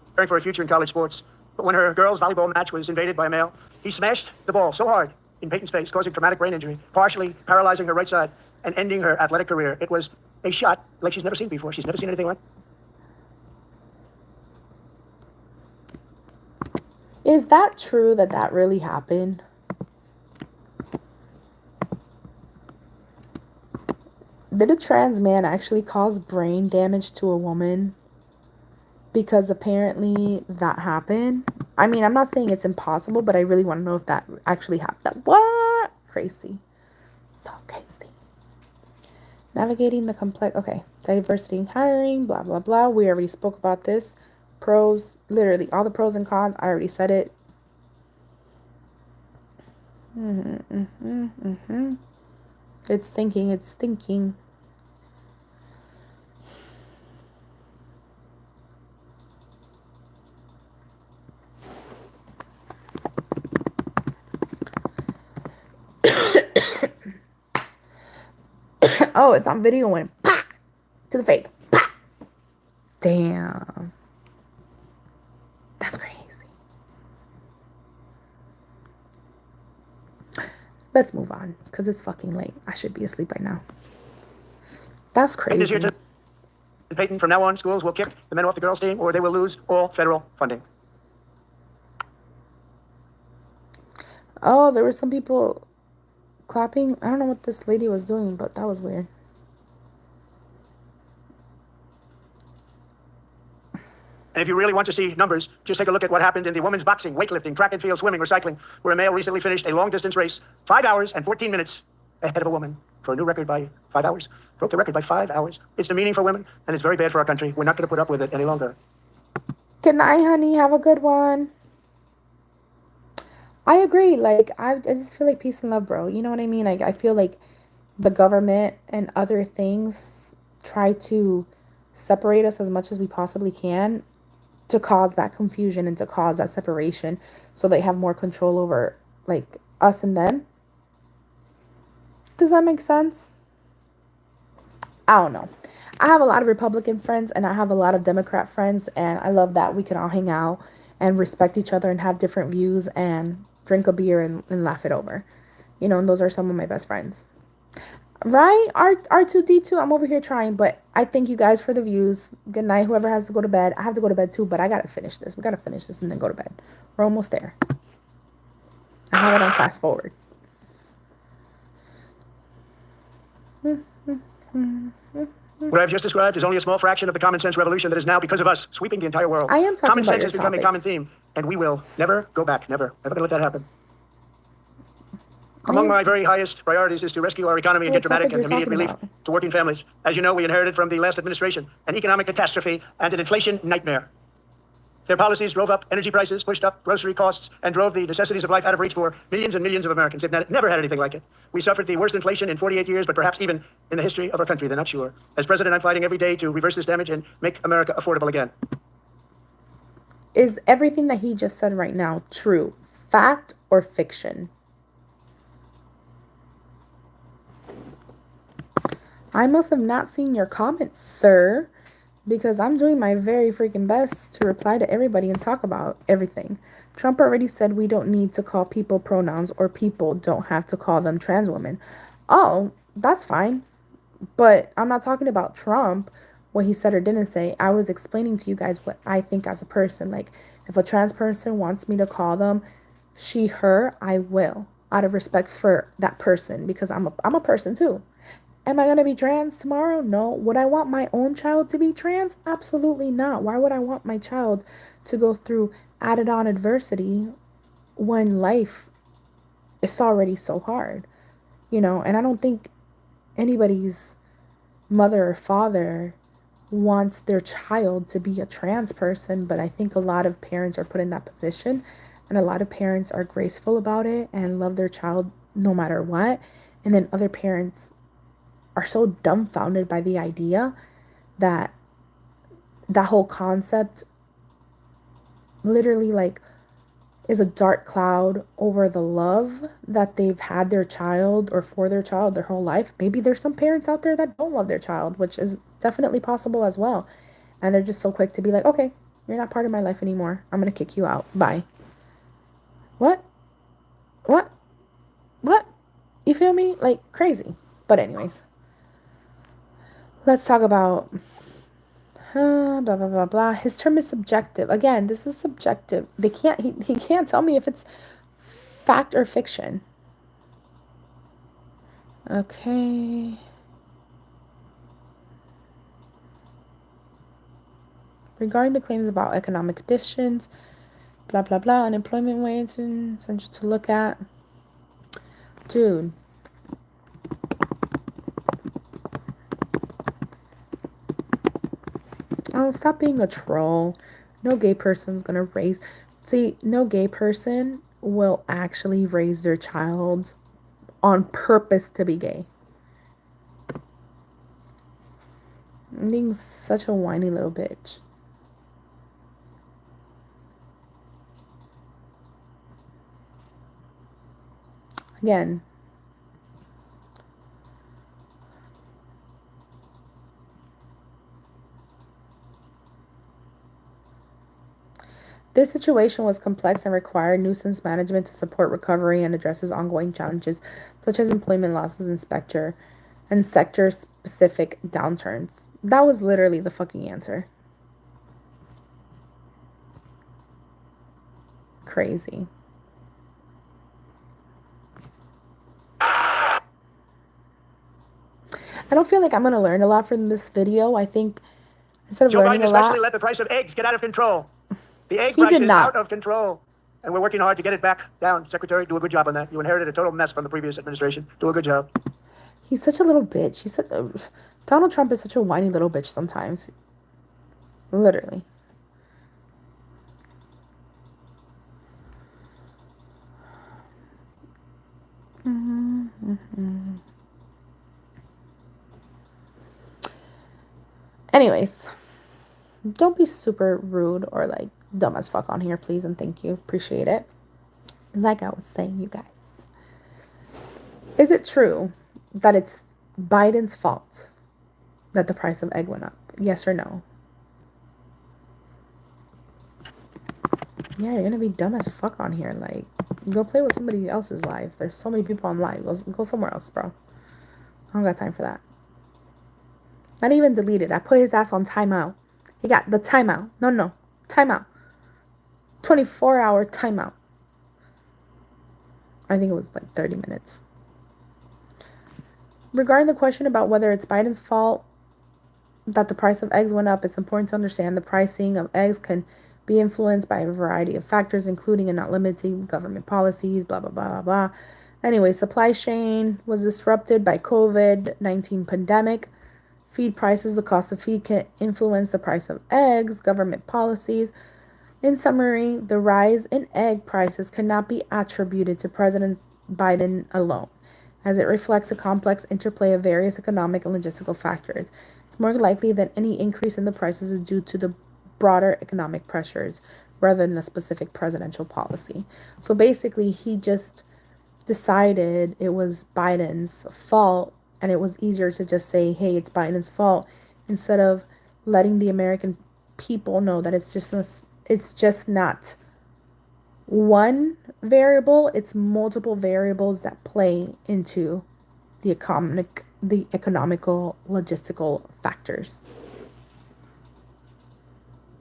preparing for a future in college sports. But when her girls' volleyball match was invaded by a male, he smashed the ball so hard in Peyton's face, causing traumatic brain injury, partially paralyzing her right side and ending her athletic career. It was a shot like she's never seen before. She's never seen anything like it. Is that true that that really happened? Did a trans man actually cause brain damage to a woman? Because apparently that happened. I mean, I'm not saying it's impossible, but I really want to know if that actually happened. What? Crazy. So crazy. Navigating the complex. Okay. Diversity in hiring, blah, blah, blah. We already spoke about this. Pros, literally all the pros and cons. I already said it. It's thinking. Oh, it's on video when pah to the face. Pah. Damn. That's crazy. Let's move on, because it's fucking late. I should be asleep by now. That's crazy. Peyton, from now on, schools will kick the men off the girls' team, or they will lose all federal funding. Oh, there were some people clapping. I don't know what this lady was doing, but that was weird. And if you really want to see numbers, just take a look at what happened in the women's boxing, weightlifting, track and field, swimming, or cycling, where a male recently finished a long-distance race, 5 hours and 14 minutes ahead of a woman for a new record by 5 hours. Broke the record by 5 hours. It's demeaning for women, and it's very bad for our country. We're not going to put up with it any longer. Good night, honey. Have a good one. I agree. Like, I just feel like peace and love, bro. You know what I mean? Like, I feel like the government and other things try to separate us as much as we possibly can to cause that confusion and to cause that separation, so they have more control over, like, us and them. Does that make sense? I don't know. I have a lot of Republican friends and I have a lot of Democrat friends, and I love that we can all hang out and respect each other and have different views and drink a beer and laugh it over. And those are some of my best friends. Right? R2D2, I'm over here trying, but I thank you guys for the views. Good night, whoever has to go to bed. I have to go to bed too, but I gotta finish this. We gotta finish this and then go to bed. We're almost there. I have it on fast forward. What I've just described is only a small fraction of the common sense revolution that is now, because of us, sweeping the entire world. I am talking common about sense your has become a common topics. theme, and we will never go back. Never gonna let that happen. Among my very highest priorities is to rescue our economy and get dramatic and immediate relief to working families. As you know, we inherited from the last administration an economic catastrophe and an inflation nightmare. Their policies drove up energy prices, pushed up grocery costs, and drove the necessities of life out of reach for millions and millions of Americans. They've never had anything like it. We suffered the worst inflation in 48 years, but perhaps even in the history of our country. They're not sure. As president, I'm fighting every day to reverse this damage and make America affordable again. Is everything that he just said right now true? Fact or fiction? I must have not seen your comments, sir, because I'm doing my very freaking best to reply to everybody and talk about everything. Trump already said we don't need to call people pronouns, or people don't have to call them trans women. Oh, that's fine. But I'm not talking about Trump, what he said or didn't say. I was explaining to you guys what I think as a person. Like, if a trans person wants me to call them she, her, I will. out of respect for that person, because I'm a person too. Am I going to be trans tomorrow? No. Would I want my own child to be trans? Absolutely not. Why would I want my child to go through added on adversity when life is already so hard? You know, and I don't think anybody's mother or father wants their child to be a trans person, but I think a lot of parents are put in that position, and a lot of parents are graceful about it and love their child no matter what. And then other parents are so dumbfounded by the idea that that whole concept literally like is a dark cloud over the love that they've had their child or for their child their whole life. Maybe there's some parents out there that don't love their child, which is definitely possible as well. And they're just so quick to be like, okay, you're not part of my life anymore. I'm going to kick you out. Bye. What? What? What? You feel me? Like crazy. But anyways, let's talk about blah blah blah blah. His term is subjective. Again, this is subjective. He can't tell me if it's fact or fiction. Okay. Regarding the claims about economic conditions, blah blah blah, unemployment rates and essential to look at. Dude. Oh, stop being a troll. No gay person's gonna raise. See, no gay person will actually raise their child on purpose to be gay. I'm being such a whiny little bitch. Again, this situation was complex and required nuisance management to support recovery and addresses ongoing challenges such as employment losses and sector-specific downturns. That was literally the fucking answer. Crazy. I don't feel like I'm going to learn a lot from this video. I think instead of Joe learning Biden a lot, especially let the price of eggs get out of control. The egg He price did is not. out of control. And we're working hard to get it back down. Secretary, do a good job on that. You inherited a total mess from the previous administration. Do a good job. he's such a little bitch. Donald Trump is such a whiny little bitch sometimes. Literally. Anyways, don't be super rude or like dumb as fuck on here, please, and thank you. Appreciate it. Like I was saying, you guys. Is it true that it's Biden's fault that the price of egg went up? Yes or no? Yeah, you're gonna be dumb as fuck on here. Like, go play with somebody else's life. There's so many people on live. Go somewhere else, bro. I don't got time for that. Not even deleted. I put his ass on timeout. He got the timeout. No. Timeout. 24-hour timeout. I think it was like 30 minutes. Regarding the question about whether it's Biden's fault that the price of eggs went up, it's important to understand the pricing of eggs can be influenced by a variety of factors, including and not limited to government policies, blah, blah, blah, blah, blah. Anyway, supply chain was disrupted by COVID-19 pandemic. Feed prices, the cost of feed can influence the price of eggs, government policies. In summary, the rise in egg prices cannot be attributed to President Biden alone, as it reflects a complex interplay of various economic and logistical factors. It's more likely that any increase in the prices is due to the broader economic pressures rather than a specific presidential policy. So basically, he just decided it was Biden's fault, and it was easier to just say, hey, it's Biden's fault, instead of letting the American people know that it's just not one variable, it's multiple variables that play into the economical logistical factors.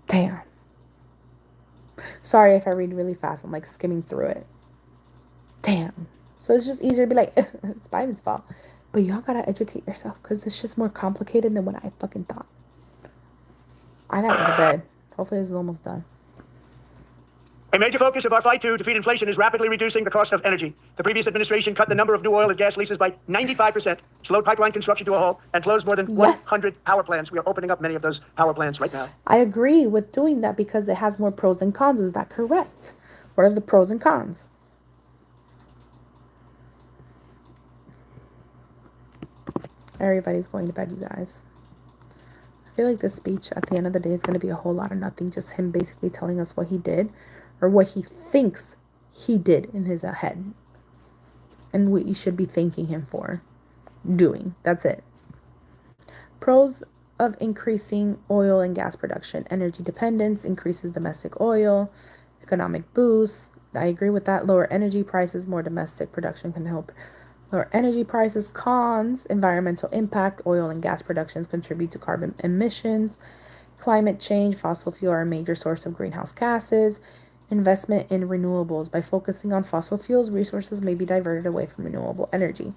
Damn. Sorry if I read really fast. I'm like skimming through it. Damn. So it's just easier to be like, it's Biden's fault. But y'all gotta educate yourself because it's just more complicated than what I fucking thought. I gotta go to bed. Hopefully this is almost done. A major focus of our fight to defeat inflation is rapidly reducing the cost of energy. The previous administration cut the number of new oil and gas leases by 95%, slowed pipeline construction to a halt, and closed more than 100 power plants. We are opening up many of those power plants right now. I agree with doing that because it has more pros and cons. Is that correct? What are the pros and cons? Everybody's going to bed, you guys. I feel like this speech at the end of the day is going to be a whole lot of nothing. Just him basically telling us what he did or what he thinks he did in his head. And what you should be thanking him for doing. That's it. Pros of increasing oil and gas production. Energy dependence increases domestic oil. Economic boost. I agree with that. Lower energy prices, more domestic production can help lower energy prices. Cons, environmental impact. Oil and gas productions contribute to carbon emissions. Climate change, fossil fuel are a major source of greenhouse gases. Investment in renewables. By focusing on fossil fuels, resources may be diverted away from renewable energy.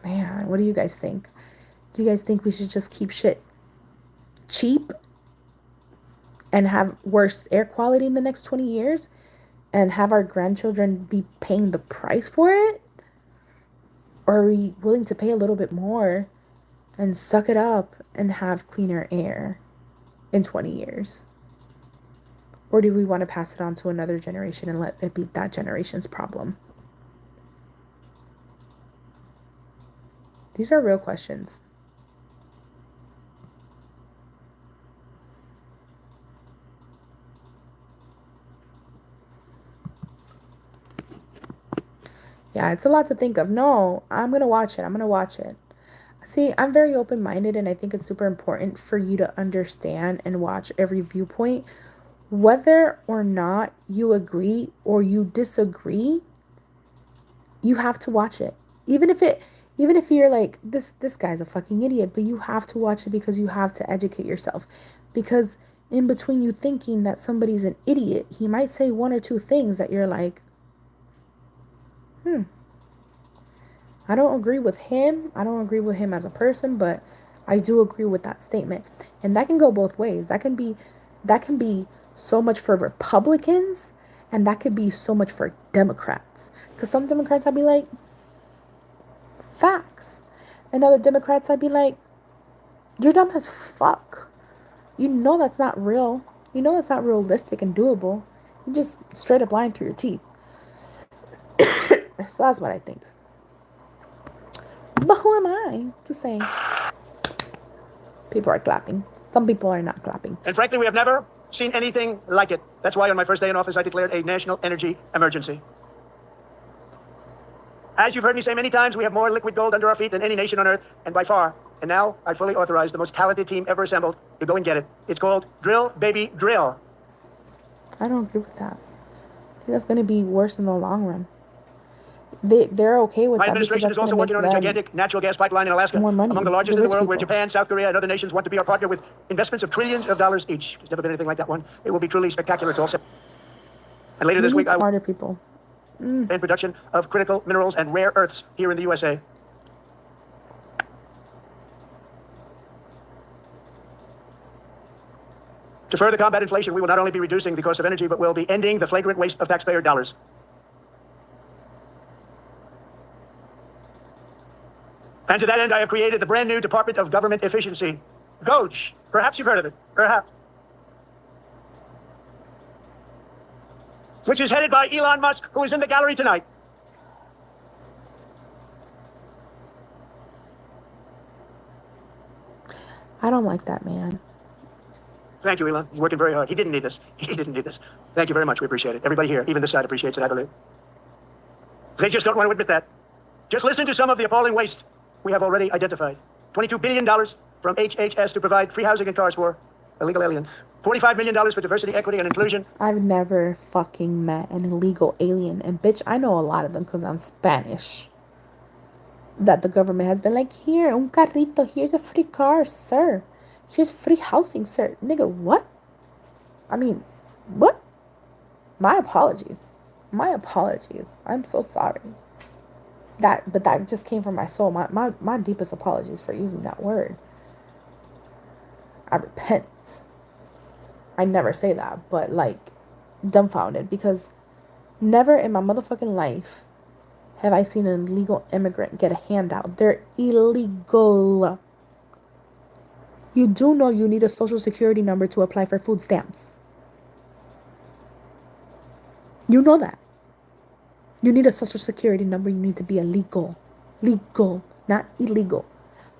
Man, what do you guys think? Do you guys think we should just keep shit cheap and have worse air quality in the next 20 years and have our grandchildren be paying the price for it? Or are we willing to pay a little bit more and suck it up and have cleaner air in 20 years? Or do we want to pass it on to another generation and let it be that generation's problem? These are real questions. Yeah, it's a lot to think of. No, I'm going to watch it. See, I'm very open-minded, and I think it's super important for you to understand and watch every viewpoint. Whether or not you agree or you disagree, you have to watch it. Even if you're like, this guy's a fucking idiot, but you have to watch it because you have to educate yourself. Because in between you thinking that somebody's an idiot, he might say one or two things that you're like, I don't agree with him. I don't agree with him as a person, but I do agree with that statement. And that can go both ways. That can be so much for Republicans, and that could be so much for Democrats. Because some Democrats, I'd be like, facts. And other Democrats, I'd be like, you're dumb as fuck. You know that's not real. You know that's not realistic and doable. You just straight up lying through your teeth. So that's what I think. But who am I to say? People are clapping. Some people are not clapping. And frankly, we have never seen anything like it. That's why on my first day in office, I declared a national energy emergency. As you've heard me say many times, we have more liquid gold under our feet than any nation on earth, and by far. And now I fully authorize the most talented team ever assembled to go and get it. It's called Drill, Baby, Drill. I don't agree with that. I think that's going to be worse in the long run. They're okay with My that. administration is also working on a gigantic natural gas pipeline in Alaska, more money, among the largest in the world, people. where Japan, South Korea, and other nations want to be our partner with investments of trillions of dollars each. There's never been anything like that one. It will be truly spectacular. It's all set. And later this week, smarter people. And production of critical minerals and rare earths here in the USA. To further combat inflation, we will not only be reducing the cost of energy, but we'll be ending the flagrant waste of taxpayer dollars. And to that end, I have created the brand new Department of Government Efficiency, DOGE. Perhaps you've heard of it. Perhaps. Which is headed by Elon Musk, who is in the gallery tonight. I don't like that man. Thank you, Elon. He's working very hard. He didn't need this. He didn't need this. Thank you very much. We appreciate it. Everybody here, even this side, appreciates it, I believe. They just don't want to admit that. Just listen to some of the appalling waste we have already identified. $22 billion from HHS to provide free housing and cars for illegal aliens. $45 million for diversity, equity, and inclusion. I've never fucking met an illegal alien. And bitch, I know a lot of them because I'm Spanish. That the government has been like, here, un carrito, here's a free car, sir. Here's free housing, sir. Nigga, what? I mean, what? My apologies. my apologies. I'm so sorry. But that just came from my soul. My deepest apologies for using that word. I repent. I never say that, but like dumbfounded because never in my motherfucking life have I seen an illegal immigrant get a handout. They're illegal. You do know you need a social security number to apply for food stamps. You know that. You need a social security number. You need to be illegal. Legal, not illegal.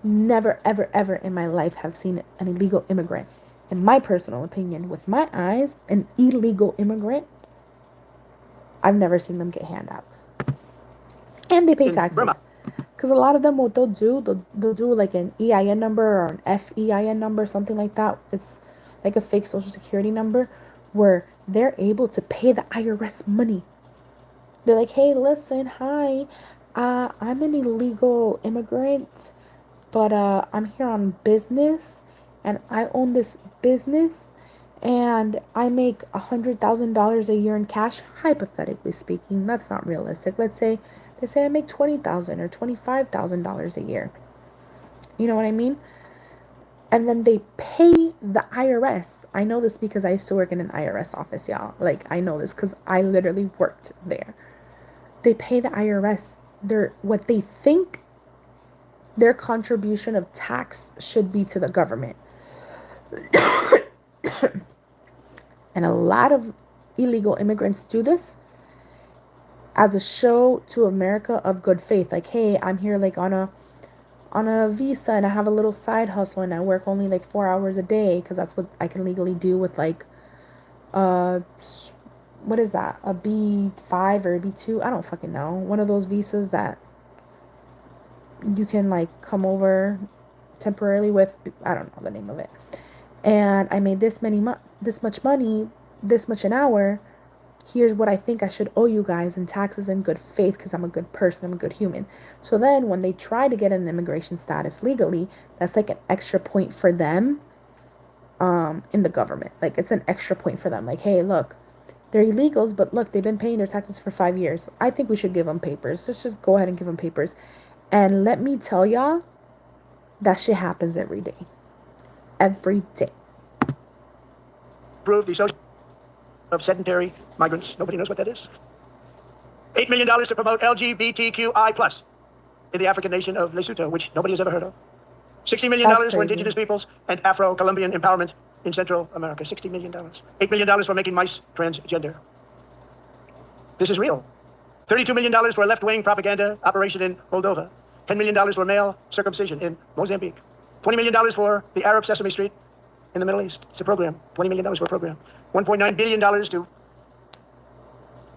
Never, ever, ever in my life have seen an illegal immigrant. In my personal opinion, with my eyes, an illegal immigrant, I've never seen them get handouts. And they pay taxes. Because a lot of them, what they'll do like an EIN number or an FEIN number, something like that. It's like a fake social security number where they're able to pay the IRS money. They're like, hey, listen, hi, I'm an illegal immigrant, but I'm here on business, and I own this business, and I make $100,000 a year in cash. Hypothetically speaking, that's not realistic. Let's say I make $20,000 or $25,000 a year. You know what I mean? And then they pay the IRS. I know this because I used to work in an IRS office, y'all. Like, I know this because I literally worked there. They pay the IRS what they think their contribution of tax should be to the government. And a lot of illegal immigrants do this as a show to America of good faith. Like, hey, I'm here like on a visa and I have a little side hustle and I work only like 4 hours a day because that's what I can legally do with like what is that? A B5 or a B2? I don't fucking know. One of those visas that you can like come over temporarily with. I don't know the name of it. And I made this much money, this much an hour. Here's what I think I should owe you guys in taxes in good faith because I'm a good person, I'm a good human. So then when they try to get an immigration status legally, that's like an extra point for them in the government. Like it's an extra point for them. Like, hey, look, they're illegals, but look, they've been paying their taxes for 5 years. I think we should give them papers. Let's just go ahead and give them papers. And let me tell y'all, that shit happens every day. Every day. Approve the social of sedentary migrants. Nobody knows what that is. $8 million to promote LGBTQI+ in the African nation of Lesotho, which nobody has ever heard of. $60 million for indigenous peoples and Afro-Colombian empowerment in Central America. $60 million. $8 million for making mice transgender. This is real. $32 million for a left-wing propaganda operation in Moldova. $10 million for male circumcision in Mozambique. $20 million for the Arab Sesame Street in the Middle East. It's a program. $20 million for a program. $1.9 billion to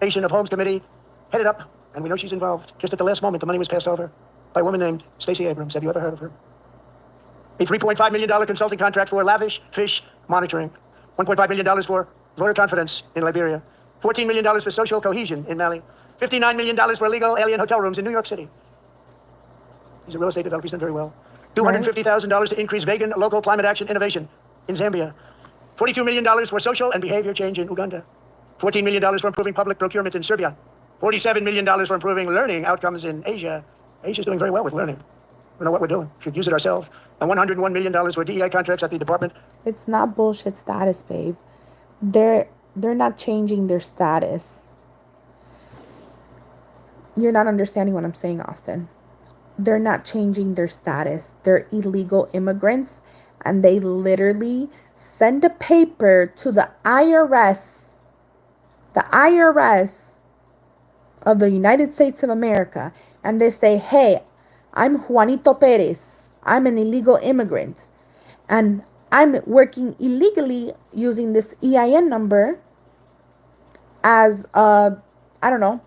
Nation of Homes Committee, headed up, and we know she's involved. Just at the last moment, the money was passed over by a woman named Stacey Abrams. Have you ever heard of her? A $3.5 million consulting contract for lavish fish monitoring. $1.5 million for voter confidence in Liberia. $14 million for social cohesion in Mali. $59 million for illegal alien hotel rooms in New York City. He's a real estate developer. He's done very well. $250,000 to increase vegan local climate action innovation in Zambia. $42 million for social and behavior change in Uganda. $14 million for improving public procurement in Serbia. $47 million for improving learning outcomes in Asia. Asia's doing very well with learning. We know what we're doing. We should use it ourselves. And $101 million for DEI contracts at the department. It's not bullshit status, babe. They're not changing their status. You're not understanding what I'm saying, Austin. They're not changing their status. They're illegal immigrants, and they literally send a paper to the IRS of the United States of America, and they say, hey, I'm Juanito Perez. I'm an illegal immigrant, and I'm working illegally using this EIN number as a, I don't know,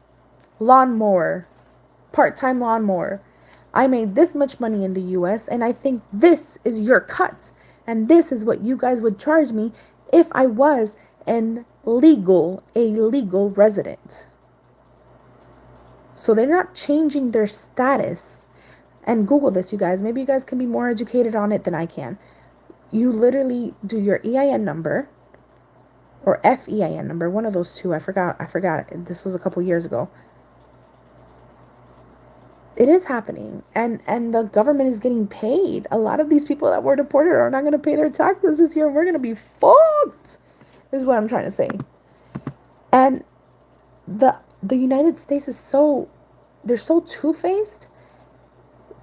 lawnmower, part-time lawnmower. I made this much money in the US, and I think this is your cut, and this is what you guys would charge me if I was a legal resident. So they're not changing their status. And Google this, you guys. Maybe you guys can be more educated on it than I can. You literally do your EIN number, or FEIN number, one of those two. I forgot. This was a couple years ago. It is happening, and the government is getting paid. A lot of these people that were deported are not going to pay their taxes this year. We're going to be fucked, is what I'm trying to say. And the United States is they're so two-faced.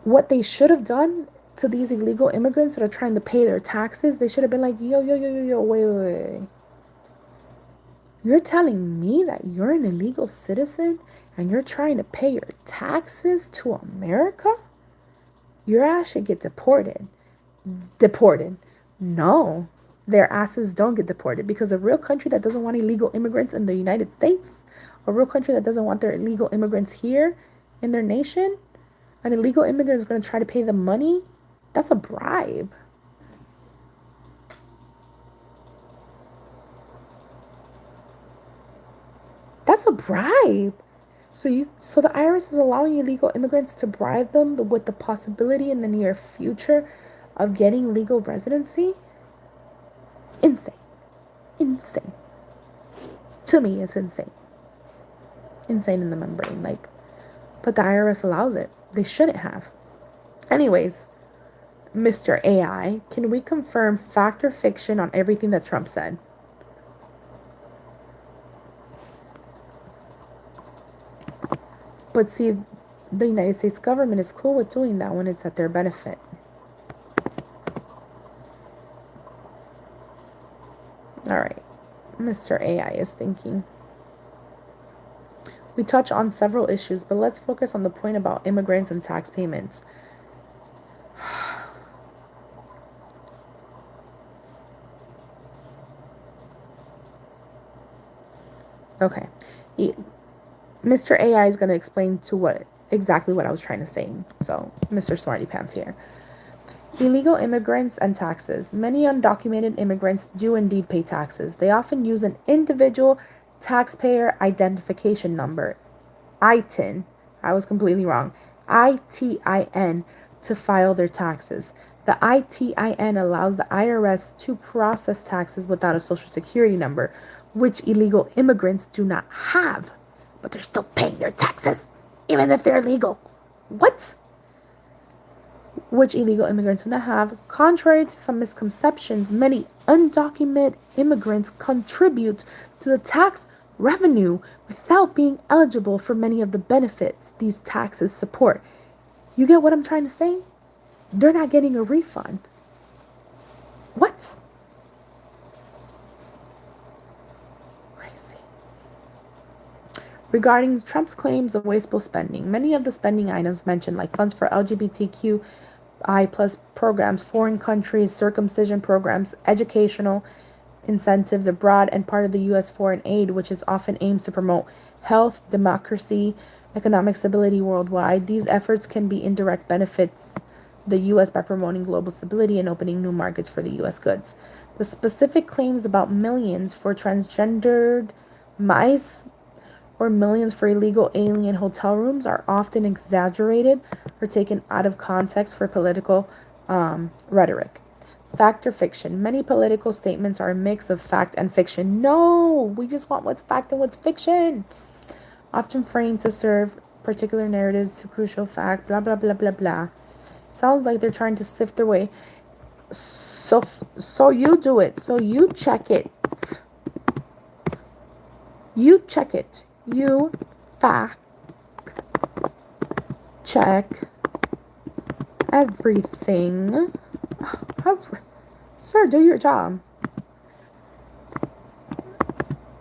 What they should have done to these illegal immigrants that are trying to pay their taxes, they should have been like, yo, wait. You're telling me that you're an illegal citizen and you're trying to pay your taxes to America? Your ass should get deported. No, their asses don't get deported, because a real country that doesn't want illegal immigrants in the United States, a real country that doesn't want their illegal immigrants here in their nation, an illegal immigrant is going to try to pay them money. That's a bribe. That's a bribe. So the IRS is allowing illegal immigrants to bribe them with the possibility in the near future of getting legal residency? Insane. To me, it's insane. Insane in the membrane. But the IRS allows it. They shouldn't have. Anyways, Mr. AI, can we confirm fact or fiction on everything that Trump said? But see, the United States government is cool with doing that when it's at their benefit. All right. Mr. AI is thinking. We touch on several issues, but let's focus on the point about immigrants and tax payments. Okay. Mr. AI is going to explain exactly what I was trying to say. So, Mr. Smarty Pants here. Illegal immigrants and taxes. Many undocumented immigrants do indeed pay taxes. They often use an individual taxpayer identification number, ITIN. I was completely wrong. ITIN to file their taxes. The ITIN allows the IRS to process taxes without a social security number, which illegal immigrants do not have. But they're still paying their taxes, even if they're illegal. What? Which illegal immigrants do not have. Contrary to some misconceptions, many undocumented immigrants contribute to the tax revenue without being eligible for many of the benefits these taxes support. You get what I'm trying to say? They're not getting a refund. What? Crazy. Regarding Trump's claims of wasteful spending, many of the spending items mentioned, like funds for LGBTQI plus programs, foreign countries, circumcision programs, educational incentives abroad, and part of the U.S. foreign aid, which is often aims to promote health, democracy, economic stability worldwide. These efforts can be indirect benefits the U.S. by promoting global stability and opening new markets for the U.S. goods. The specific claims about millions for transgendered mice or millions for illegal alien hotel rooms are often exaggerated or taken out of context for political rhetoric. Fact or fiction. Many political statements are a mix of fact and fiction. No, we just want what's fact and what's fiction. Often framed to serve particular narratives to crucial fact, blah, blah, blah, blah, blah. Sounds like they're trying to sift their way. So you do it. So you check it. You check it. You fact check everything. Sir, do your job.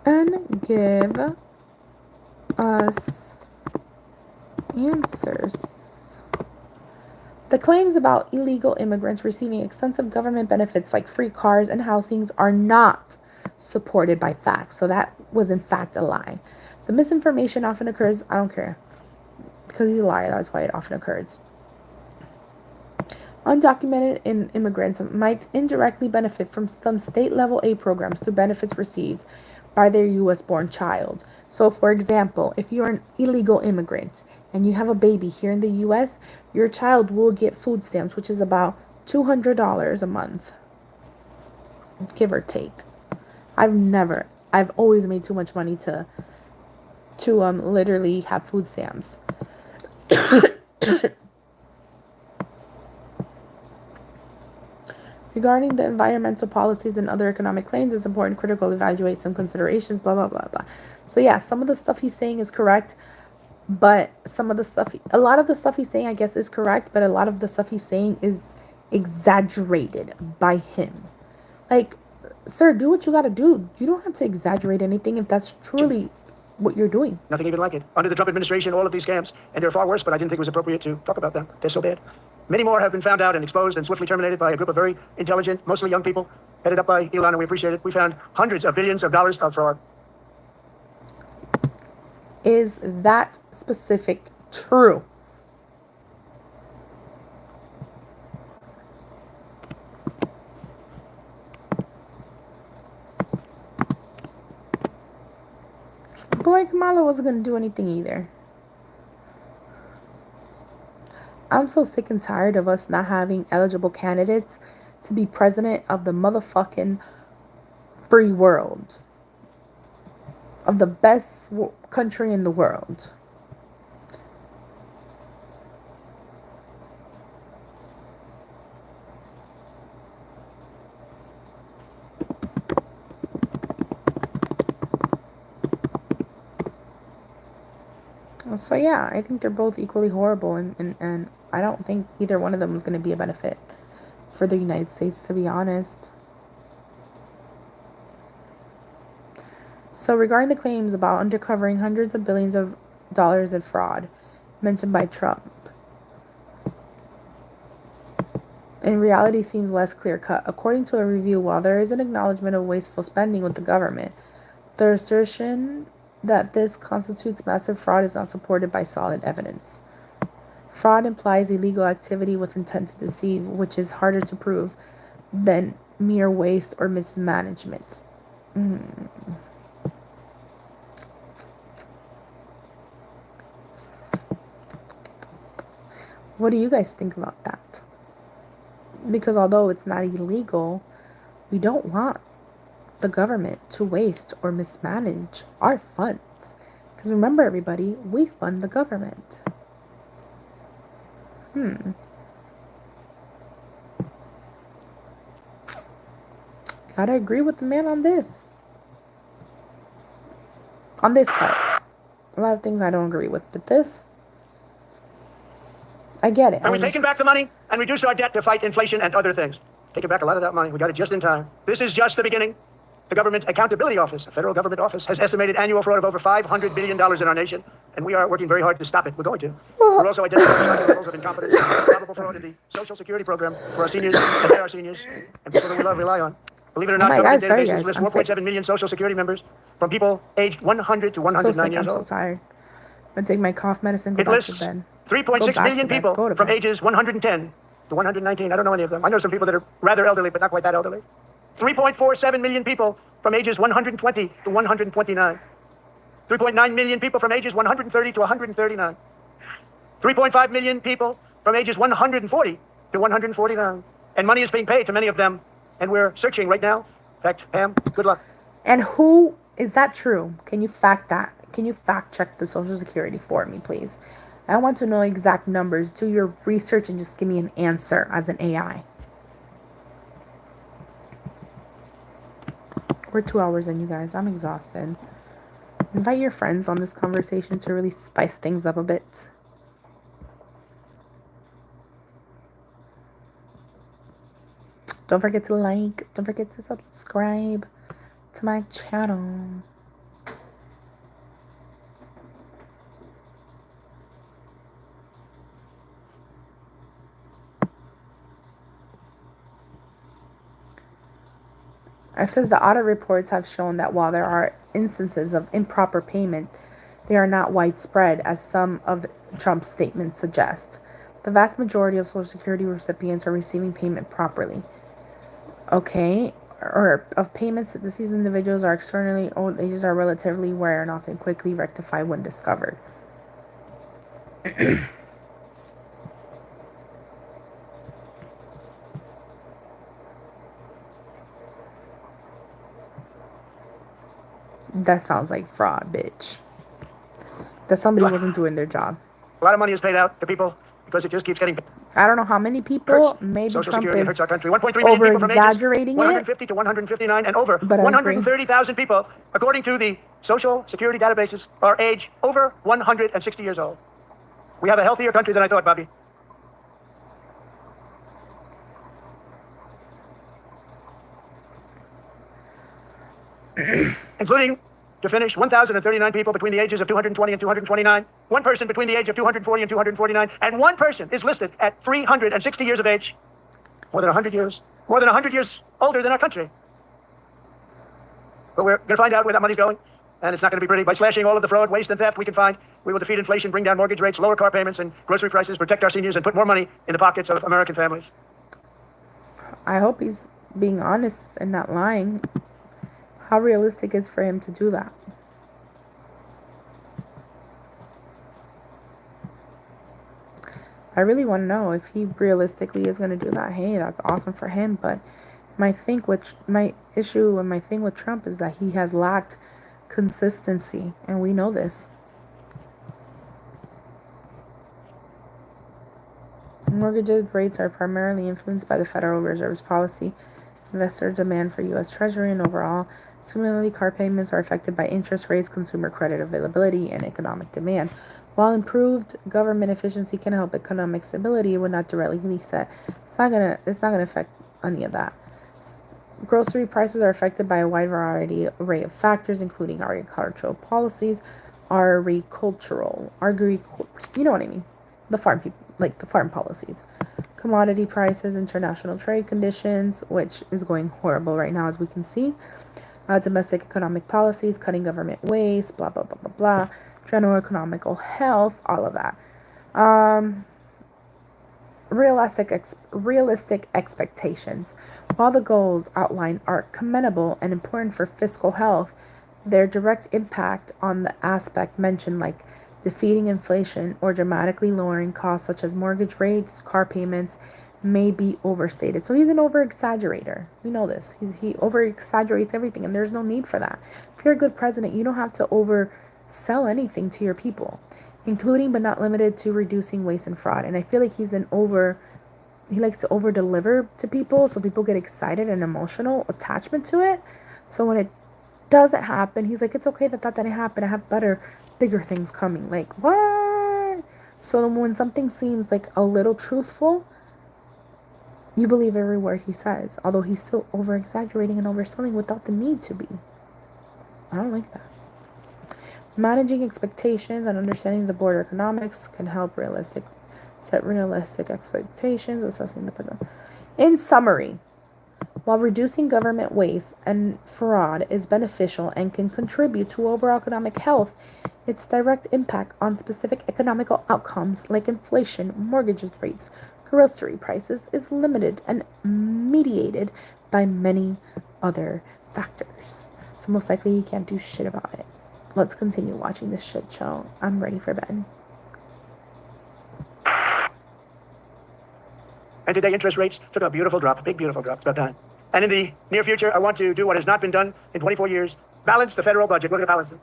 And give us answers. The claims about illegal immigrants receiving extensive government benefits like free cars and housings are not supported by facts. So that was in fact a lie. The misinformation often occurs, I don't care, because he's a liar, that's why it often occurs. Undocumented immigrants might indirectly benefit from some state-level aid programs through benefits received by their U.S.-born child. So, for example, if you're an illegal immigrant and you have a baby here in the U.S., your child will get food stamps, which is about $200 a month, give or take. I've always made too much money to literally have food stamps. Regarding the environmental policies and other economic claims, it's important critical to evaluate some considerations, blah, blah, blah, blah. So, yeah, some of the stuff he's saying is correct, but a lot of the stuff he's saying, I guess, is correct, but a lot of the stuff he's saying is exaggerated by him. Like, sir, do what you gotta do. You don't have to exaggerate anything if that's truly what you're doing. Nothing even like it. Under the Trump administration, all of these scams, and they're far worse, but I didn't think it was appropriate to talk about them. They're so bad. Many more have been found out and exposed and swiftly terminated by a group of very intelligent, mostly young people, headed up by Elon, and we appreciate it. We found hundreds of billions of dollars of fraud. Is that specific true? Boy, Kamala wasn't going to do anything either. I'm so sick and tired of us not having eligible candidates to be president of the motherfucking free world. Of the best country in the world. So yeah, I think they're both equally horrible, and I don't think either one of them is going to be a benefit for the United States, to be honest. So regarding the claims about uncovering hundreds of billions of dollars in fraud mentioned by Trump, in reality seems less clear-cut. According to a review, while there is an acknowledgement of wasteful spending with the government, the assertion that this constitutes massive fraud is not supported by solid evidence. Fraud implies illegal activity with intent to deceive, which is harder to prove than mere waste or mismanagement. What do you guys think about that? Because although it's not illegal, we don't want the government to waste or mismanage our funds. Because remember, everybody, we fund the government. Gotta agree with the man on this. On this part. A lot of things I don't agree with, but this, I get it. And we've taken back the money and reduced our debt to fight inflation and other things. Taken back a lot of that money. We got it just in time. This is just the beginning. The Government Accountability Office, a federal government office, has estimated annual fraud of over $500 billion in our nation, and we are working very hard to stop it. We're going to. We're also identifying levels of incompetence and probable fraud in the Social Security program for our seniors and our seniors and people that we love rely on. Believe it or not, government databases list 4.7 million Social Security members from people aged 100 to 109 years old. I'm so tired. I'm going to take my cough medicine, go It back to lists bed. 3.6 million people from ages 110 to 119. I don't know any of them. I know some people that are rather elderly, but not quite that elderly. 3.47 million people from ages 120 to 129. 3.9 million people from ages 130 to 139. 3.5 million people from ages 140 to 149. And money is being paid to many of them, and we're searching right now. In fact, Pam, good luck. And who, is that true? Can you fact that? Can you fact check the Social Security for me, please? I want to know exact numbers. Do your research and just give me an answer as an AI. We're 2 hours in, you guys. I'm exhausted. Invite your friends on this conversation to really spice things up a bit. Don't forget to like. Don't forget to subscribe to my channel. It says the audit reports have shown that while there are instances of improper payment, they are not widespread, as some of Trump's statements suggest. The vast majority of Social Security recipients are receiving payment properly. Okay, or of payments to deceased individuals are externally old ages are relatively rare and often quickly rectified when discovered. That sounds like fraud, bitch. That somebody wasn't doing their job. A lot of money is paid out to people because it just keeps getting I don't know how many people. Maybe Social Trump Security is hurts our country. 1.3 million people from ages over-exaggerating it. 150 to 159 and over. But I agree. 130,000 people, according to the Social Security databases, are age over 160 years old. We have a healthier country than I thought, Bobby. Including, to finish, 1,039 people between the ages of 220 and 229, one person between the age of 240 and 249, and one person is listed at 360 years of age. More than 100 years older than our country. But we're going to find out where that money's going, and it's not going to be pretty. By slashing all of the fraud, waste, and theft we can find, we will defeat inflation, bring down mortgage rates, lower car payments and grocery prices, protect our seniors, and put more money in the pockets of American families. I hope he's being honest and not lying. How realistic is for him to do that? I really want to know if he realistically is going to do that. Hey, that's awesome for him. But my thing with Trump is that he has lacked consistency, and we know this. Mortgage rates are primarily influenced by the Federal Reserve's policy, investor demand for U.S. Treasury, and overall. Similarly, car payments are affected by interest rates, consumer credit availability, and economic demand. While improved government efficiency can help economic stability, it would not directly set. It's not gonna affect any of that. Grocery prices are affected by a wide array of factors, including agricultural policies, you know what I mean, the farm policies, commodity prices, international trade conditions, which is going horrible right now, as we can see. Domestic economic policies, cutting government waste, blah, blah, blah, blah, blah. General economical health, all of that. Realistic expectations. While the goals outlined are commendable and important for fiscal health, their direct impact on the aspect mentioned, like defeating inflation or dramatically lowering costs such as mortgage rates, car payments, may be overstated. So he's an over-exaggerator. We know this. He over-exaggerates everything, and there's no need for that. If you're a good president, you don't have to oversell anything to your people, including but not limited to reducing waste and fraud. And I feel like he likes to over-deliver to people, so people get excited and emotional attachment to it. So when it doesn't happen, he's like, it's okay that didn't happen. I have bigger things coming. Like, what? So when something seems like a little truthful, you believe every word he says, although he's still over-exaggerating and overselling without the need to be. I don't like that. Managing expectations and understanding the border economics can help set realistic expectations, assessing the problem. In summary, while reducing government waste and fraud is beneficial and can contribute to overall economic health, its direct impact on specific economical outcomes like inflation, mortgage rates, grocery prices is limited and mediated by many other factors. So most likely you can't do shit about it. Let's continue watching this shit show. I'm ready for bed. And today interest rates took a beautiful drop, a big beautiful drop. It's about time. And in the near future, I want to do what has not been done in 24 years. Balance the federal budget. We're going to balance it.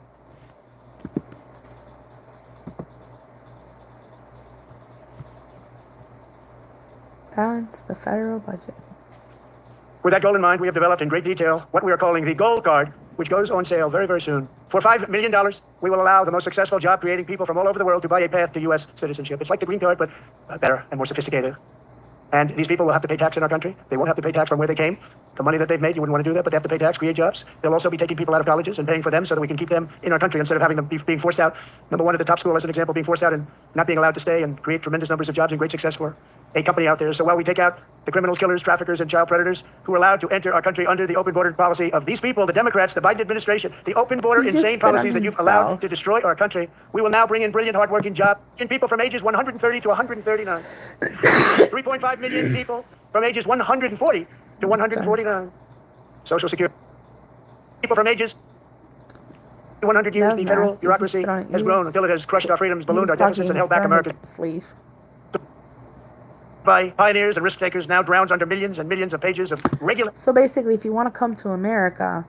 Balance the federal budget. With that goal in mind, we have developed in great detail what we are calling the Gold Card, which goes on sale very, very soon. For $5 million, we will allow the most successful job-creating people from all over the world to buy a path to U.S. citizenship. It's like the green card, but better and more sophisticated. And these people will have to pay tax in our country. They won't have to pay tax from where they came. The money that they've made, you wouldn't want to do that, but they have to pay tax, create jobs. They'll also be taking people out of colleges and paying for them so that we can keep them in our country instead of having them being forced out. Number one at the top school, as an example, being forced out and not being allowed to stay and create tremendous numbers of jobs and great success for a company out there. So while we take out the criminals, killers, traffickers, and child predators who are allowed to enter our country under the open border policy of these people, the Democrats, the Biden administration, the open border insane policies that you've allowed to destroy our country, we will now bring in brilliant, hardworking job in people from ages 130 to 139. 3.5 million people from ages 140 to 149. Social Security. People from ages 100 years, the federal bureaucracy has grown until it has crushed our freedoms, ballooned our deficits, and held back America's sleeve. By pioneers and risk takers, now drowns under millions and millions of pages of regular. So basically, if you want to come to America,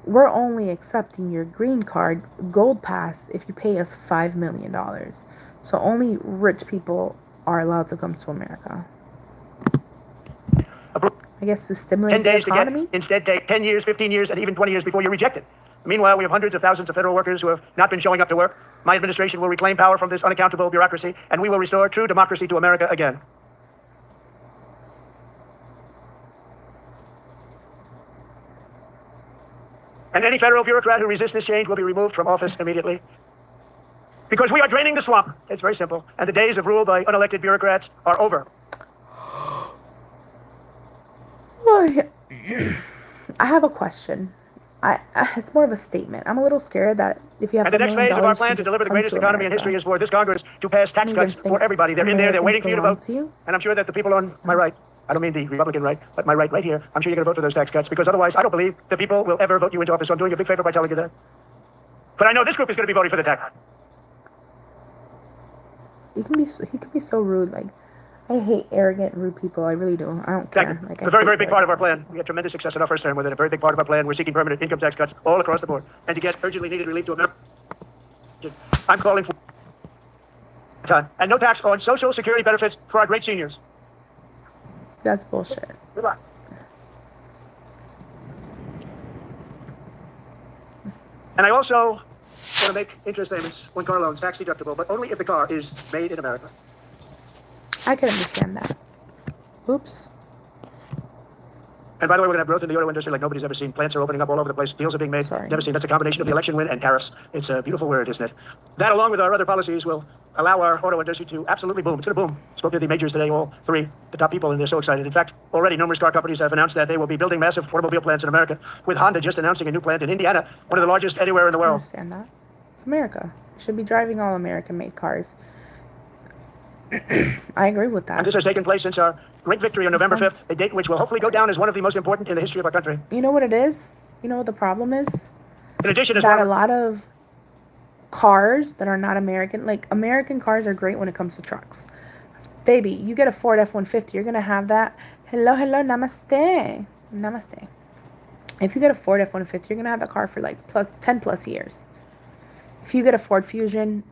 we're only accepting your green card gold pass if you pay us $5 million. So only rich people are allowed to come to America. I guess to 10 stimulate the days to get, economy. instead take 10 years, 15 years, and even 20 years before you're rejected. Meanwhile, we have hundreds of thousands of federal workers who have not been showing up to work. My administration will reclaim power from this unaccountable bureaucracy, and we will restore true democracy to America again. And any federal bureaucrat who resists this change will be removed from office immediately. Because we are draining the swamp. It's very simple. And the days of rule by unelected bureaucrats are over. I have a question. It's more of a statement. I'm a little scared that if you have And the $1 next million, phase of our you plan can to just deliver the come greatest to economy in America. history is for this Congress to pass tax You even cuts for everybody. They're in there, they're waiting for you to Americans vote. belong to you? And I'm sure that the people on my right, I don't mean the Republican right, but my right here, I'm sure you're going to vote for those tax cuts, because otherwise I don't believe the people will ever vote you into office. So I'm doing you a big favor by telling you that. But I know this group is going to be voting for the tax. He can be so rude. Like, I hate arrogant, rude people. I really do. I don't care. Like, It's a very, very big part of our plan. We had tremendous success in our first term with it. A very big part of our plan. We're seeking permanent income tax cuts all across the board. And to get urgently needed relief to America, I'm calling for time. And no tax on Social Security benefits for our great seniors. That's bullshit. Goodbye. And I also want to make interest payments on car loans tax deductible, but only if the car is made in America. I can understand that. Oops. And by the way, we're going to have growth in the auto industry like nobody's ever seen. Plants are opening up all over the place. Deals are being made. Sorry. Never seen. That's a combination of the election win and tariffs. It's a beautiful word, isn't it? That, along with our other policies, will allow our auto industry to absolutely boom. It's going to boom. Spoke to the majors today, all three, the top people, and they're so excited. In fact, already numerous car companies have announced that they will be building massive automobile plants in America, with Honda just announcing a new plant in Indiana, one of the largest anywhere in the I world. understand that. It's America. You should be driving all American-made cars. I agree with that. And this has taken place since our great victory on November Makes 5th, sense. a date which will hopefully go down as one of the most important in the history of our country. You know what it is? You know what the problem is? In addition, as That a well, lot of cars that are not American, like American cars are great when it comes to trucks. Baby, you get a Ford F-150, you're going to have that. Hello, namaste. Namaste. If you get a Ford F-150, you're going to have that car for like 10 plus years. If you get a Ford Fusion,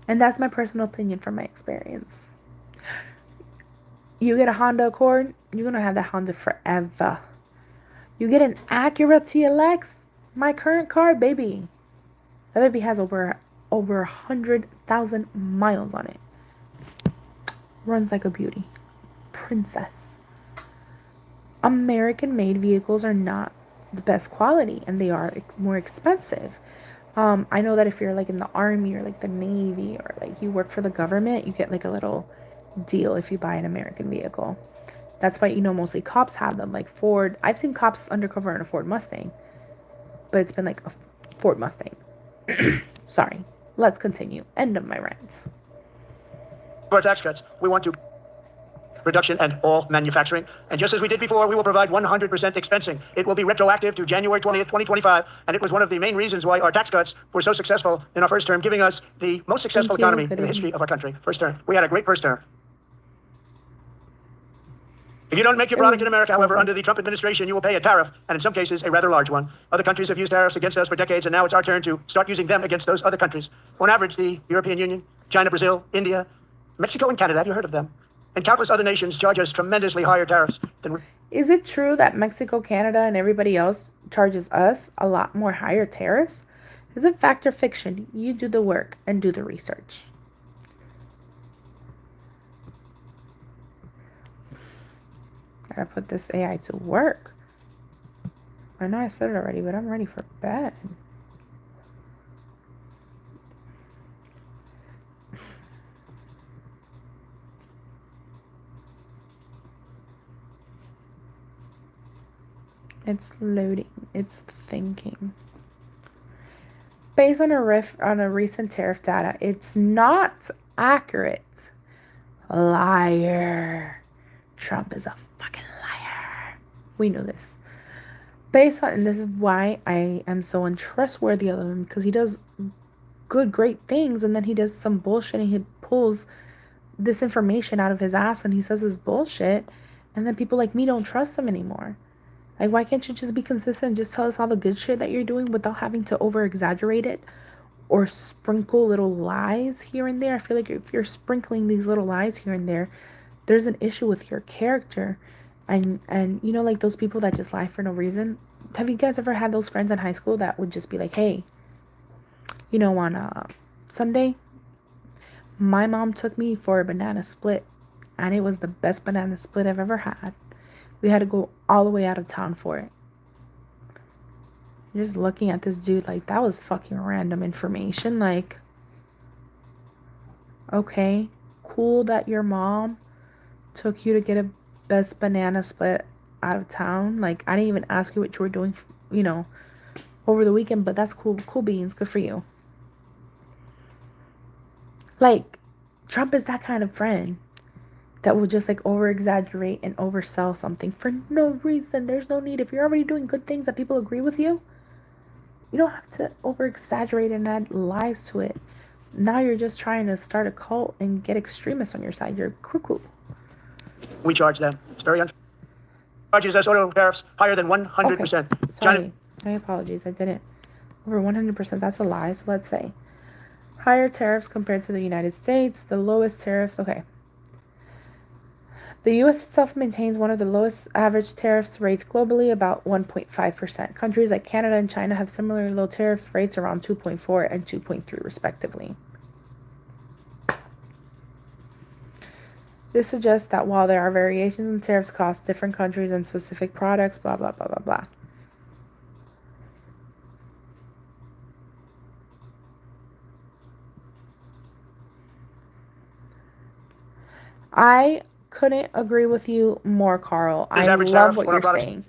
And that's my personal opinion from my experience. You get a Honda Accord, you're going to have that Honda forever. You get an Acura TLX, my current car, baby. That baby has over 100,000 miles on it. Runs like a beauty. Princess. American-made vehicles are not the best quality, and they are more expensive. I know that if you're like in the army or like the Navy or like you work for the government, you get like a little deal if you buy an American vehicle. That's why, mostly cops have them. Like Ford, I've seen cops undercover in a Ford Mustang, but it's been like a Ford Mustang. Sorry. Let's continue. End of my rant. for our tax cuts, we want to reduction and all manufacturing. And just as we did before, we will provide 100% expensing. It will be retroactive to January 20th, 2025. And it was one of the main reasons why our tax cuts were so successful in our first term, giving us the most successful economy in the history of our country. First term. We had a great first term. If you don't make your product in America, however, under the Trump administration, you will pay a tariff, and in some cases, a rather large one. Other countries have used tariffs against us for decades, and now it's our turn to start using them against those other countries. On average, the European Union, China, Brazil, India, Mexico, and Canada, have you heard of them? And countless other nations charge us tremendously higher tariffs than... Is it true that Mexico, Canada, and everybody else charges us a lot more higher tariffs? Is it fact or fiction? You do the work and do the research. Gotta put this AI to work. I know I said it already, but I'm ready for bed. It's loading. It's thinking. Based on a recent tariff data, it's not accurate. Liar. Trump is a fucking liar. We know this. And this is why I am so untrustworthy of him, because he does great things, and then he does some bullshit, and he pulls this information out of his ass, and he says it's bullshit, And then people like me don't trust them anymore. Like, why can't you just be consistent and just tell us all the good shit that you're doing without having to over exaggerate it or sprinkle little lies here and there? I feel like if you're sprinkling these little lies here and there, there's an issue with your character. And you know, like those people that just lie for no reason. Have you guys ever had those friends in high school that would just be like, hey, you know, on Sunday, my mom took me for a banana split, and it was the best banana split I've ever had. We had to go all the way out of town for it. You're just looking at this dude like that was fucking random information. Like, okay, cool that your mom took you to get a best banana split out of town. Like, I didn't even ask you what you were doing, you know, over the weekend, but that's cool. Cool beans. Good for you. Like, Trump is that kind of friend that will just like over exaggerate and oversell something for no reason. There's no need. If you're already doing good things that people agree with you, you don't have to over exaggerate and add lies to it. Now you're just trying to start a cult and get extremists on your side. You're cuckoo. We charge them. It's very unfair. Charges us auto tariffs higher than 100%. Okay. Sorry. My apologies. I didn't. Over 100%. That's a lie. So let's say higher tariffs compared to the United States. The lowest tariffs. Okay. The U.S. itself maintains one of the lowest average tariffs rates globally, about 1.5%. Countries like Canada and China have similarly low tariff rates, around 2.4 and 2.3 respectively. This suggests that while there are variations in tariffs costs, different countries and specific products, blah, blah, blah, blah, blah. I couldn't agree with you more, Carl. I love what you're saying.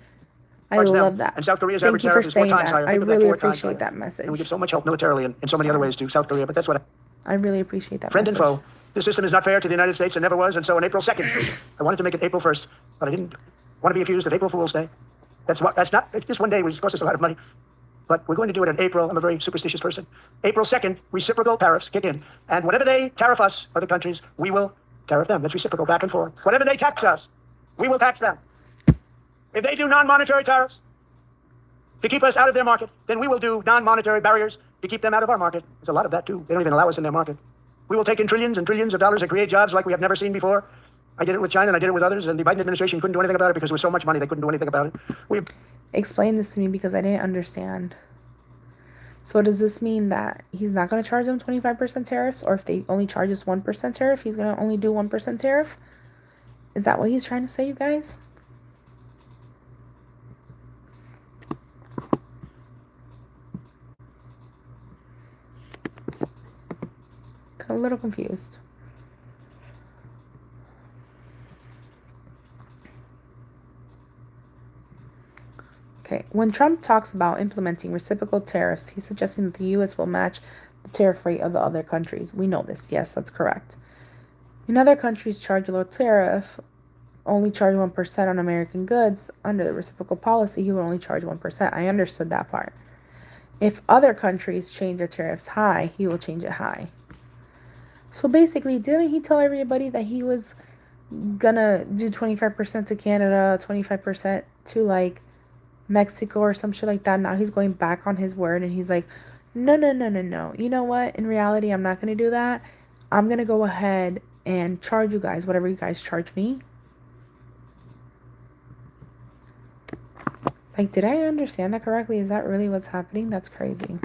I love that. And South Korea's Thank average you for tariff is 4 saying times that. higher. I really appreciate that message. And we give so much help militarily and in so many other ways to South Korea, but that's what I really appreciate that Friend message. and foe. This system is not fair to the United States and never was, and so on April 2nd, I wanted to make it April 1st, but I didn't want to be accused of April Fool's Day. It's just one day, which costs us a lot of money. But we're going to do it in April. I'm a very superstitious person. April 2nd, reciprocal tariffs kick in. And whatever they tariff us, other countries, we will tariff them. That's reciprocal, back and forth. Whatever they tax us, we will tax them. If they do non-monetary tariffs to keep us out of their market, then we will do non-monetary barriers to keep them out of our market. There's a lot of that, too. They don't even allow us in their market. We will take in trillions and trillions of dollars and create jobs like we have never seen before. I did it with China and I did it with others, and the Biden administration couldn't do anything about it because there was so much money they couldn't do anything about it. Explain this to me because I didn't understand. So does this mean that he's not going to charge them 25% tariffs? Or if they only charge us 1% tariff, he's going to only do 1% tariff? Is that what he's trying to say, you guys? A little confused. Okay, when Trump talks about implementing reciprocal tariffs, he's suggesting that the U.S. will match the tariff rate of the other countries. We know this. Yes, that's correct. In other countries charge a low tariff, only charge 1% on American goods. Under the reciprocal policy, he will only charge 1%. I understood that part. If other countries change their tariffs high, he will change it high. So basically, didn't he tell everybody that he was gonna do 25% to Canada, 25% to like Mexico or some shit like that? Now he's going back on his word and he's like, no. You know what? In reality, I'm not going to do that. I'm going to go ahead and charge you guys whatever you guys charge me. Like, did I understand that correctly? Is that really what's happening? That's crazy.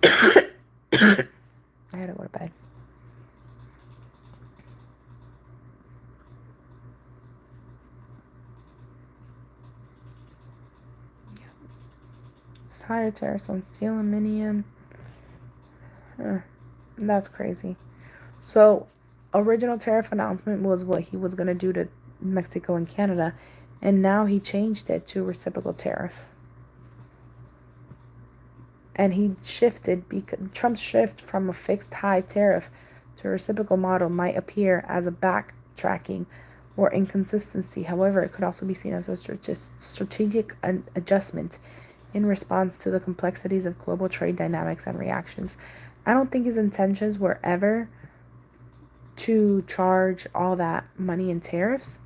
I had to go to bed. Higher tariffs on steel, aluminum. That's crazy. So, original tariff announcement was what he was going to do to Mexico and Canada, and now he changed it to reciprocal tariff. And he shifted, because Trump's shift from a fixed high tariff to a reciprocal model might appear as a backtracking or inconsistency. However, it could also be seen as a strategic adjustment in response to the complexities of global trade dynamics and reactions. I don't think his intentions were ever to charge all that money in tariffs.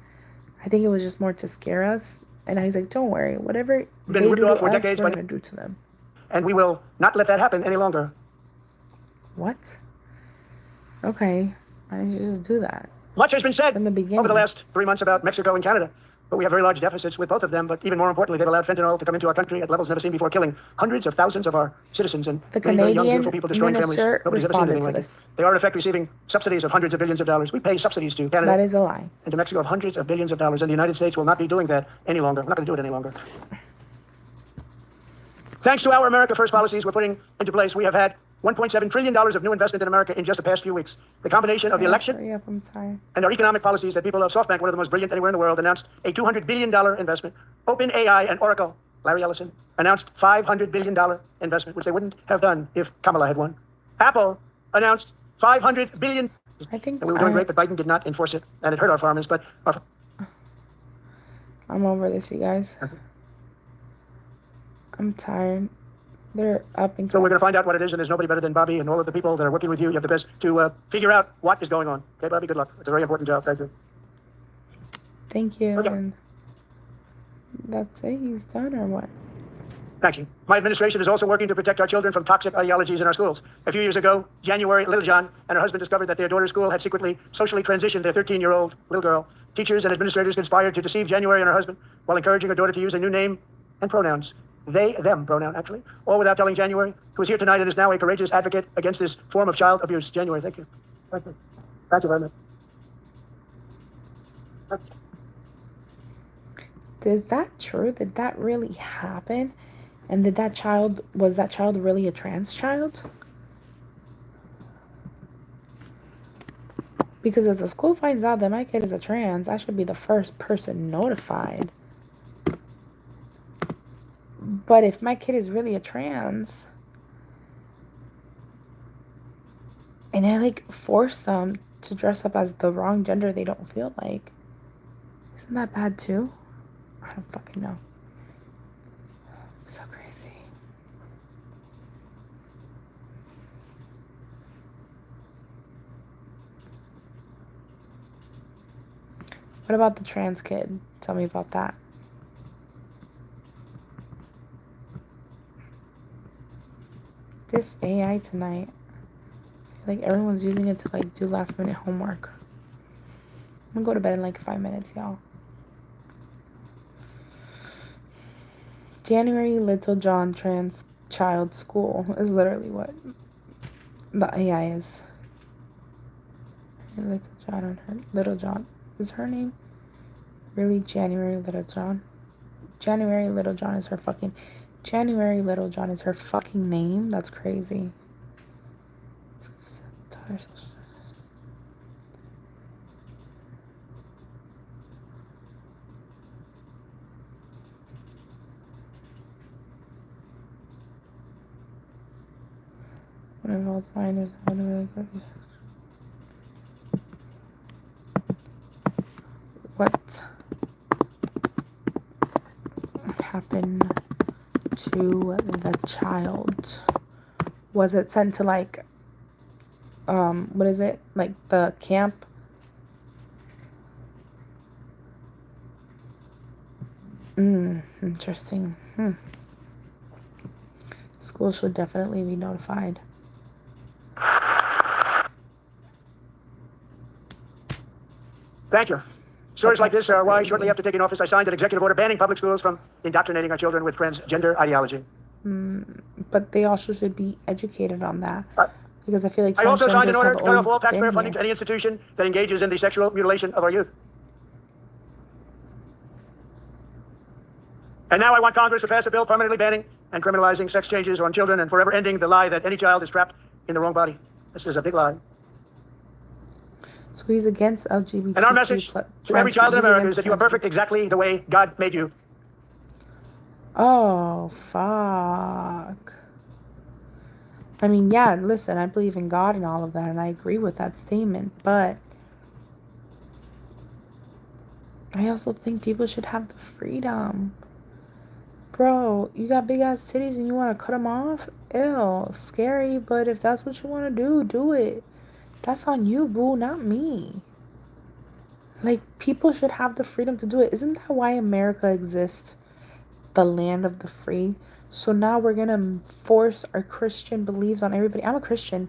I think it was just more to scare us. And he's like, don't worry, whatever Been they ripped do to off for us, decades we're by- going to do to them. And we will not let that happen any longer. What? Okay. Why didn't you just do that? Much has been said From the beginning. over the last 3 months about Mexico and Canada, but we have very large deficits with both of them. But even more importantly, they've allowed fentanyl to come into our country at levels never seen before, killing hundreds of thousands of our citizens and The very, very young, Canadian beautiful people, destroying families. minister Nobody's ever seen responded anything to like this. it. They are in effect receiving subsidies of hundreds of billions of dollars. We pay subsidies to Canada That is a lie. and to Mexico of hundreds of billions of dollars, and the United States will not be doing that any longer. We're not going to do it any longer. Thanks to our America First policies we're putting into place, we have had $1.7 trillion of new investment in America in just the past few weeks. The combination of the election Hurry up, I'm sorry. and our economic policies that people of SoftBank, one of the most brilliant anywhere in the world, announced a $200 billion investment. OpenAI and Oracle, Larry Ellison, announced $500 billion investment, which they wouldn't have done if Kamala had won. Apple announced $500 billion. I think And we were doing great, but Biden did not enforce it, and it hurt our farmers. But I'm over this, you guys. I'm tired. They're up and so we're going to find out what it is, and there's nobody better than Bobby and all of the people that are working with you. You have the best to figure out what is going on. Okay, Bobby, good luck. It's a very important job. Thank you. Thank you. Okay. And that's it. He's done or what? Thank you. My administration is also working to protect our children from toxic ideologies in our schools. A few years ago, January, Littlejohn and her husband discovered that their daughter's school had secretly socially transitioned their 13-year-old little girl. Teachers and administrators conspired to deceive January and her husband while encouraging her daughter to use a new name and pronouns. They, them pronoun, actually. All without telling January, who is here tonight and is now a courageous advocate against this form of child abuse. January, thank you. Thank you. Thank you very much. Is that true? Did that really happen? And was that child really a trans child? Because if the school finds out that my kid is a trans, I should be the first person notified. But if my kid is really a trans, and I like force them to dress up as the wrong gender they don't feel like, isn't that bad too? I don't fucking know. So crazy. What about the trans kid? Tell me about that. This AI tonight, I feel like everyone's using it to like do last minute homework. I'm gonna go to bed in like 5 minutes, y'all. January Little John Trans Child School is literally what the AI is. Little John is her name. Really, January Little John? January Little John is her fucking name? That's crazy. One of all minors, what happened to the child? Was it sent to like what is it, like the camp? Interesting. School should definitely be notified. Thank you. Stories like this are why, shortly after taking office, I signed an executive order banning public schools from indoctrinating our children with transgender ideology. But they also should be educated on that. Because I feel like I also signed an order to cut off all always taxpayer been funding to here. any institution that engages in the sexual mutilation of our youth. And now I want Congress to pass a bill permanently banning and criminalizing sex changes on children and forever ending the lie that any child is trapped in the wrong body. This is a big lie. Squeeze against LGBTQ. And our message to every child in America is that you are perfect exactly the way God made you. Oh, fuck. I mean, yeah, listen, I believe in God and all of that, and I agree with that statement, but I also think people should have the freedom. Bro, you got big ass titties and you want to cut them off? Ew, scary, but if that's what you want to do, do it. That's on you, boo, not me. Like, people should have the freedom to do it. Isn't that why America exists? The land of the free. So now we're gonna force our Christian beliefs on everybody. I'm a Christian.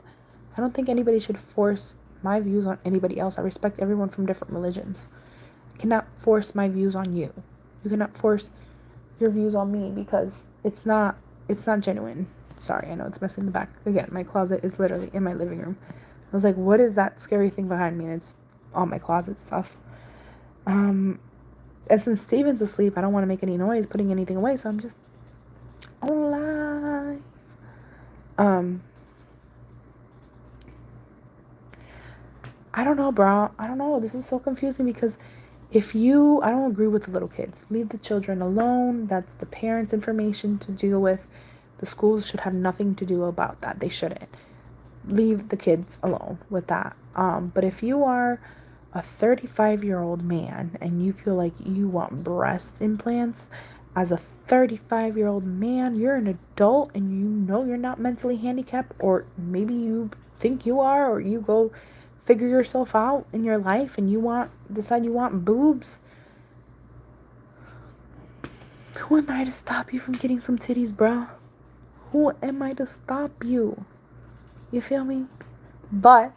I don't think anybody should force my views on anybody else. I respect everyone from different religions. I cannot force my views on you. You cannot force your views on me because it's not genuine. Sorry, I know it's messing in the back. Again, my closet is literally in my living room. I was like, what is that scary thing behind me? And it's all my closet stuff. And since Steven's asleep, I don't want to make any noise putting anything away, so I'm just on live. I don't know, bro. I don't know. This is so confusing because I don't agree with the little kids. Leave the children alone. That's the parents' information to deal with. The schools should have nothing to do about that. They shouldn't. Leave the kids alone with that. But if you are a 35-year-old man and you feel like you want breast implants, as a 35-year-old man, you're an adult and you know you're not mentally handicapped, or maybe you think you are, or you go figure yourself out in your life and decide you want boobs. Who am I to stop you from getting some titties, bro? Who am I to stop you? You feel me? But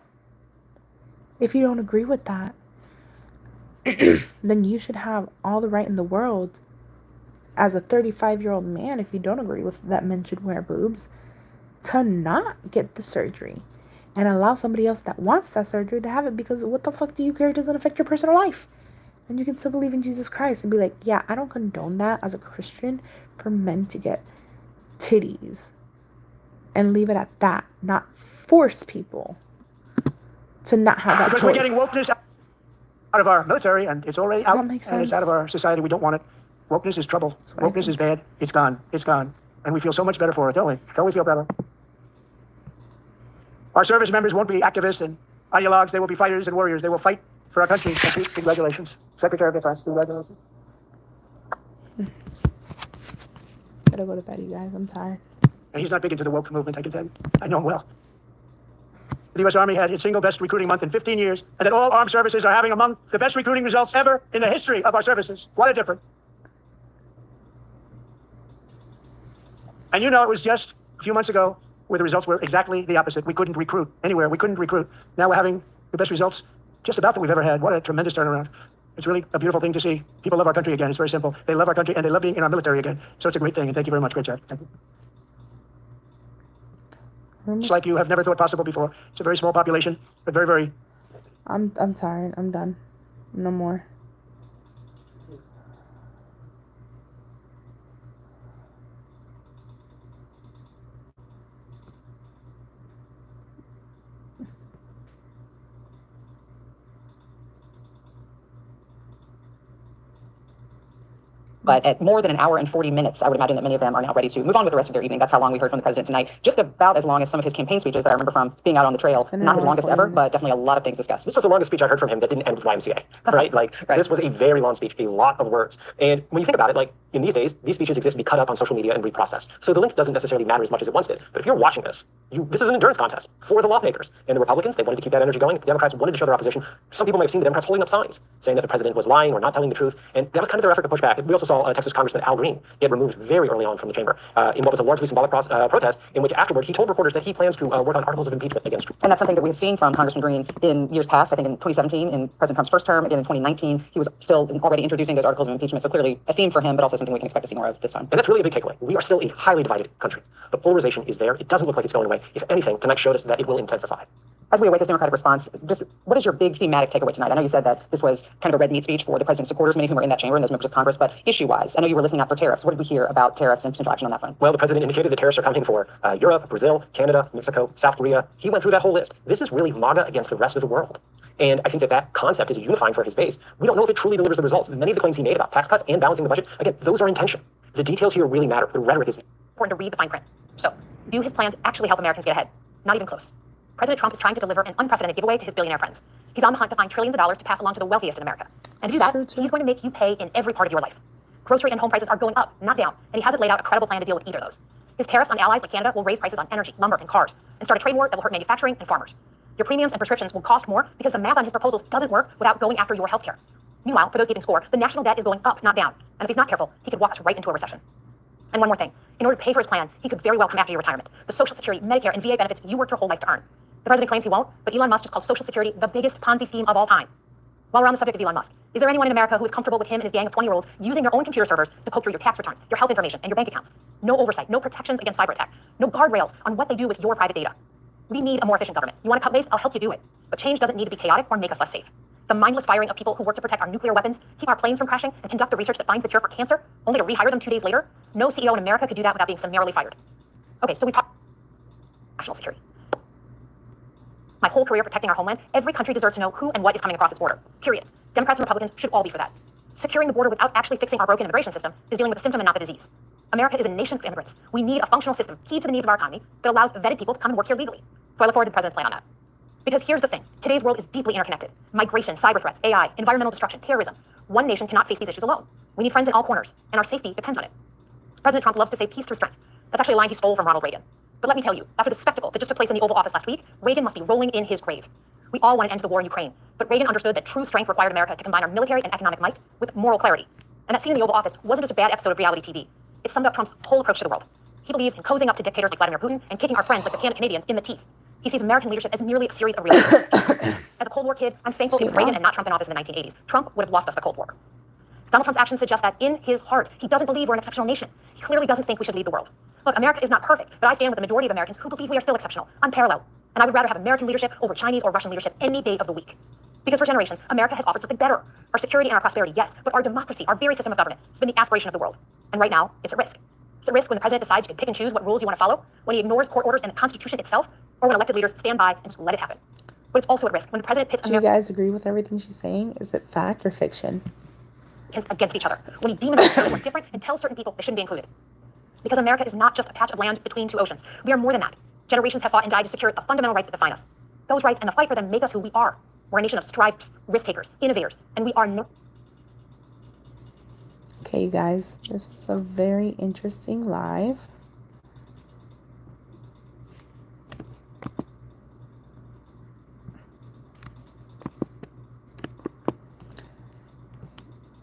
if you don't agree with that, then you should have all the right in the world as a 35-year-old man, if you don't agree with that men should wear boobs, to not get the surgery and allow somebody else that wants that surgery to have it, because what the fuck do you care? It doesn't affect your personal life. And you can still believe in Jesus Christ and be like, yeah, I don't condone that as a Christian for men to get titties, and leave it at that, not force people to not have that Because choice. we're getting wokeness out of our military, and it's already out, that make and it's sense? out of our society. We don't want it. Wokeness is trouble. what I Wokeness is think. bad. It's gone. It's gone. And we feel so much better for it, don't we? Don't we feel better? Our service members won't be activists and ideologues. They will be fighters and warriors. They will fight for our country. Congratulations. Secretary of Defense, congratulations. Gotta go to bed, you guys. I'm tired. And he's not big into the woke movement, I can tell you. I know him well. The U.S. Army had its single best recruiting month in 15 years, and that all armed services are having among the best recruiting results ever in the history of our services. What a difference. And you know, it was just a few months ago where the results were exactly the opposite. We couldn't recruit anywhere. We couldn't recruit. Now we're having the best results just about that we've ever had. What a tremendous turnaround. It's really a beautiful thing to see. People love our country again. It's very simple. They love our country, and they love being in our military again. So it's a great thing, and thank you very much. Great job. Thank you. It's like you have never thought possible before. It's a very small population, but very, very... I'm tired. I'm done. No more. But at more than an hour and 40 minutes, I would imagine that many of them are now ready to move on with the rest of their evening. That's how long we heard from the president tonight. Just about as long as some of his campaign speeches that I remember from being out on the trail. Not his longest ever, but definitely a lot of things discussed. This was the longest speech I heard from him that didn't end with YMCA, right? Like, this was a very long speech, a lot of words. And when you think about it, like, in these days, these speeches exist to be cut up on social media and reprocessed. So the length doesn't necessarily matter as much as it once did. But if you're watching this, this is an endurance contest for the lawmakers. And the Republicans, they wanted to keep that energy going. The Democrats wanted to show their opposition. Some people may have seen the Democrats holding up signs saying that the president was lying or not telling the truth. And that was kind of their effort to push back. We also saw Texas Congressman Al Green get removed very early on from the chamber in what was a largely symbolic protest, in which afterward he told reporters that he plans to work on articles of impeachment against Trump. And that's something that we have seen from Congressman Green in years past. I think in 2017, in President Trump's first term, again in 2019, he was still already introducing those articles of impeachment. So clearly a theme for him, but also something we can expect to see more of this time. And that's really a big takeaway. We are still a highly divided country. The polarization is there. It doesn't look like it's going away. If anything, tonight showed us that it will intensify. As we await this Democratic response, just what is your big thematic takeaway tonight? I know you said that this was kind of a red meat speech for the president's supporters, many of whom are in that chamber and those members of Congress, but issue-wise, I know you were listening out for tariffs. What did we hear about tariffs and potential action on that front? Well, the president indicated that tariffs are coming for Europe, Brazil, Canada, Mexico, South Korea. He went through that whole list. This is really MAGA against the rest of the world. And I think that that concept is unifying for his base. We don't know if it truly delivers the results. Many of the claims he made about tax cuts and balancing the budget, again, those are intention. The details here really matter. The rhetoric is Important to read the fine print. So, do his plans actually help Americans get ahead? Not even close. President Trump is trying to deliver an unprecedented giveaway to his billionaire friends. He's on the hunt to find trillions of dollars to pass along to the wealthiest in America. And to do that, he's going to make you pay in every part of your life. Grocery and home prices are going up, not down, and he hasn't laid out a credible plan to deal with either of those. His tariffs on allies like Canada will raise prices on energy, lumber, and cars, and start a trade war that will hurt manufacturing and farmers. Your premiums and prescriptions will cost more because the math on his proposals doesn't work without going after your healthcare. Meanwhile, for those keeping score, the national debt is going up, not down. And if he's not careful, he could walk us right into a recession. And one more thing. In order to pay for his plan, he could very well come after your retirement. The Social Security, Medicare, and VA benefits you worked your whole life to earn. The president claims he won't, but Elon Musk just called Social Security the biggest Ponzi scheme of all time. While we're on the subject of Elon Musk, is there anyone in America who is comfortable with him and his gang of 20-year-olds using their own computer servers to poke through your tax returns, your health information, and your bank accounts? No oversight, no protections against cyber attack, no guardrails on what they do with your private data. We need a more efficient government. You want to cut waste? I'll help you do it. But change doesn't need to be chaotic or make us less safe. The mindless firing of people who work to protect our nuclear weapons, keep our planes from crashing, and conduct the research that finds the cure for cancer, only to rehire them 2 days later? No CEO in America could do that without being summarily fired. Okay, so we talk national security. My whole career protecting our homeland, every country deserves to know who and what is coming across its border. Period. Democrats and Republicans should all be for that. Securing the border without actually fixing our broken immigration system is dealing with the symptom and not the disease. America is a nation of immigrants. We need a functional system key to the needs of our economy that allows vetted people to come and work here legally. So I look forward to the president's plan on that. Because here's the thing. Today's world is deeply interconnected. Migration, cyber threats, AI, environmental destruction, terrorism. One nation cannot face these issues alone. We need friends in all corners, and our safety depends on it. President Trump loves to say peace through strength. That's actually a line he stole from Ronald Reagan. But let me tell you, after the spectacle that just took place in the Oval Office last week, Reagan must be rolling in his grave. We all want an end to the war in Ukraine, but Reagan understood that true strength required America to combine our military and economic might with moral clarity. And that scene in the Oval Office wasn't just a bad episode of reality TV. It summed up Trump's whole approach to the world. He believes in cozying up to dictators like Vladimir Putin and kicking our friends like the Panic Canadians in the teeth. He sees American leadership as merely a series of relationships. As a Cold War kid, I'm thankful it was Reagan and not Trump in office in the 1980s. Trump would have lost us the Cold War. Donald Trump's actions suggest that in his heart, he doesn't believe we're an exceptional nation. He clearly doesn't think we should lead the world. Look, America is not perfect, but I stand with the majority of Americans who believe we are still exceptional, unparalleled. And I would rather have American leadership over Chinese or Russian leadership any day of the week. Because for generations, America has offered something better. Our security and our prosperity, yes, but our democracy, our very system of government, has been the aspiration of the world. And right now, it's at risk. It's at risk when the president decides you can pick and choose what rules you want to follow, when he ignores court orders and the Constitution itself, or when elected leaders stand by and just let it happen. But it's also at risk when the president pits Do you guys agree with everything she's saying? Is it fact or fiction? Against each other, when he demonizes those who are different and tells certain people they shouldn't be included. Because America is not just a patch of land between two oceans. We are more than that. Generations have fought and died to secure the fundamental rights that define us. Those rights and the fight for them make us who we are. We're a nation of strivers, risk takers, innovators, and we are no... Okay, you guys, this was a very interesting live.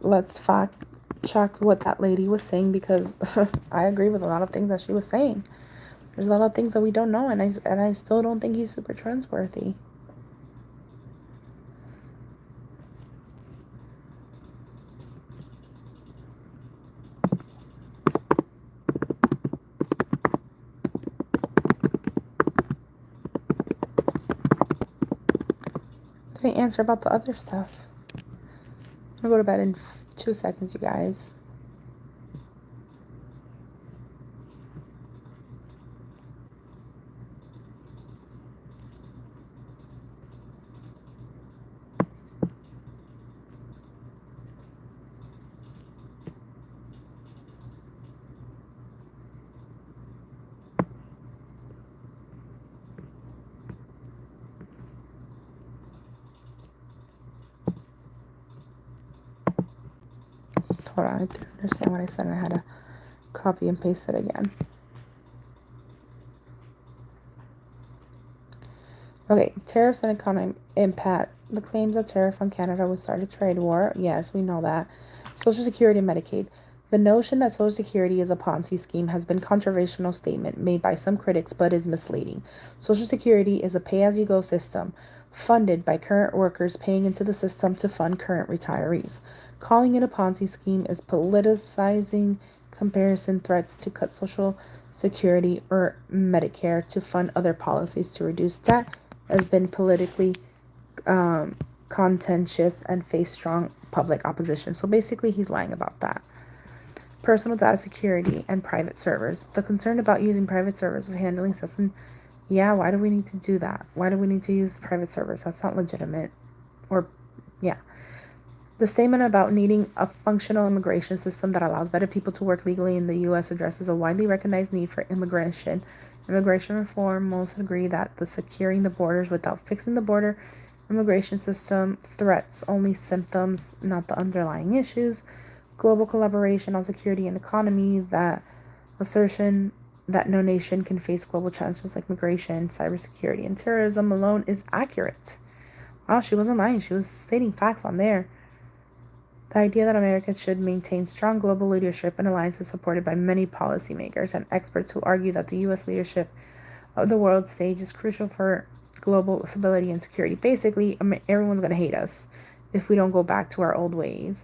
Let's fact check what that lady was saying, because I agree with a lot of things that she was saying. There's a lot of things that we don't know, and I still don't think he's super trustworthy. Didn't answer about the other stuff. I'm gonna go to bed in 2 seconds, you guys. Hold on, I didn't understand what I said, and I had to copy and paste it again. Okay, tariffs and economic impact. The claims that tariff on Canada would start a trade war. Yes, we know that. Social Security and Medicaid. The notion that Social Security is a Ponzi scheme has been a controversial statement made by some critics, but is misleading. Social Security is a pay-as-you-go system funded by current workers paying into the system to fund current retirees. Calling it a Ponzi scheme is politicizing comparison threats to cut Social Security or Medicare to fund other policies to reduce debt has been politically contentious and faced strong public opposition. So basically, he's lying about that. Personal data security and private servers. The concern about using private servers of handling system. Yeah, why do we need to do that? Why do we need to use private servers? That's not legitimate. Or, yeah. The statement about needing a functional immigration system that allows better people to work legally in the U.S. addresses a widely recognized need for immigration reform. Most agree that the securing the borders without fixing the border immigration system threats only symptoms, not the underlying issues. Global collaboration on security and economy. That assertion that no nation can face global challenges like migration, cybersecurity, and terrorism alone is accurate. Wow, she wasn't lying. She was stating facts on there. The idea that America should maintain strong global leadership and alliances supported by many policymakers and experts who argue that the U.S. leadership of the world stage is crucial for global stability and security. Basically, everyone's going to hate us if we don't go back to our old ways.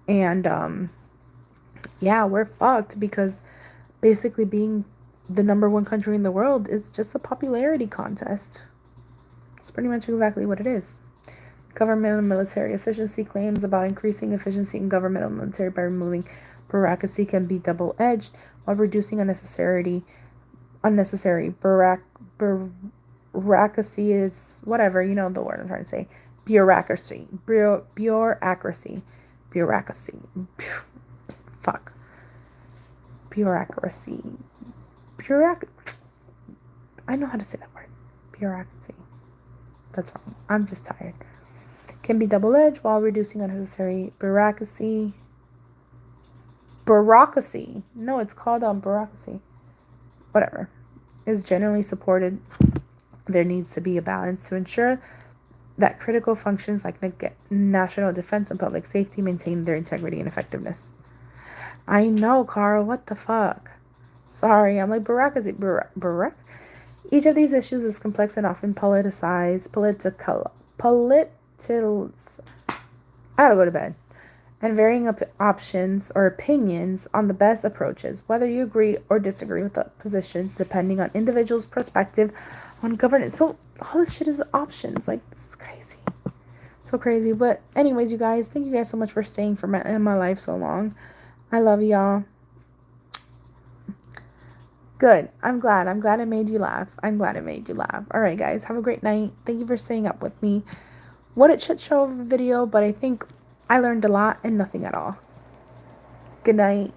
And, yeah, we're fucked because basically being the #1 country in the world is just a popularity contest. It's pretty much exactly what it is. Government and military efficiency claims about increasing efficiency in government and military by removing bureaucracy can be double-edged while reducing unnecessary bureaucracy is whatever, you know the word I'm trying to say. Bureaucracy. Fuck. Bureaucracy. I know how to say that word. Bureaucracy. That's wrong. I'm just tired. Can be double-edged while reducing unnecessary bureaucracy. No, it's called bureaucracy. Whatever. Is generally supported. There needs to be a balance to ensure that critical functions like national defense and public safety maintain their integrity and effectiveness. I know, Carl. What the fuck? Sorry, I'm like bureaucracy. Each of these issues is complex and often politicized. I gotta go to bed. And varying options or opinions on the best approaches, whether you agree or disagree with the position, depending on individuals' perspective on governance. So all this shit is options. Like, this is crazy. So crazy. But anyways, you guys, thank you guys so much for staying in my life so long. I love y'all. Good. I'm glad it made you laugh. All right, guys. Have a great night. Thank you for staying up with me. What a shit show of a video, but I think I learned a lot and nothing at all. Good night.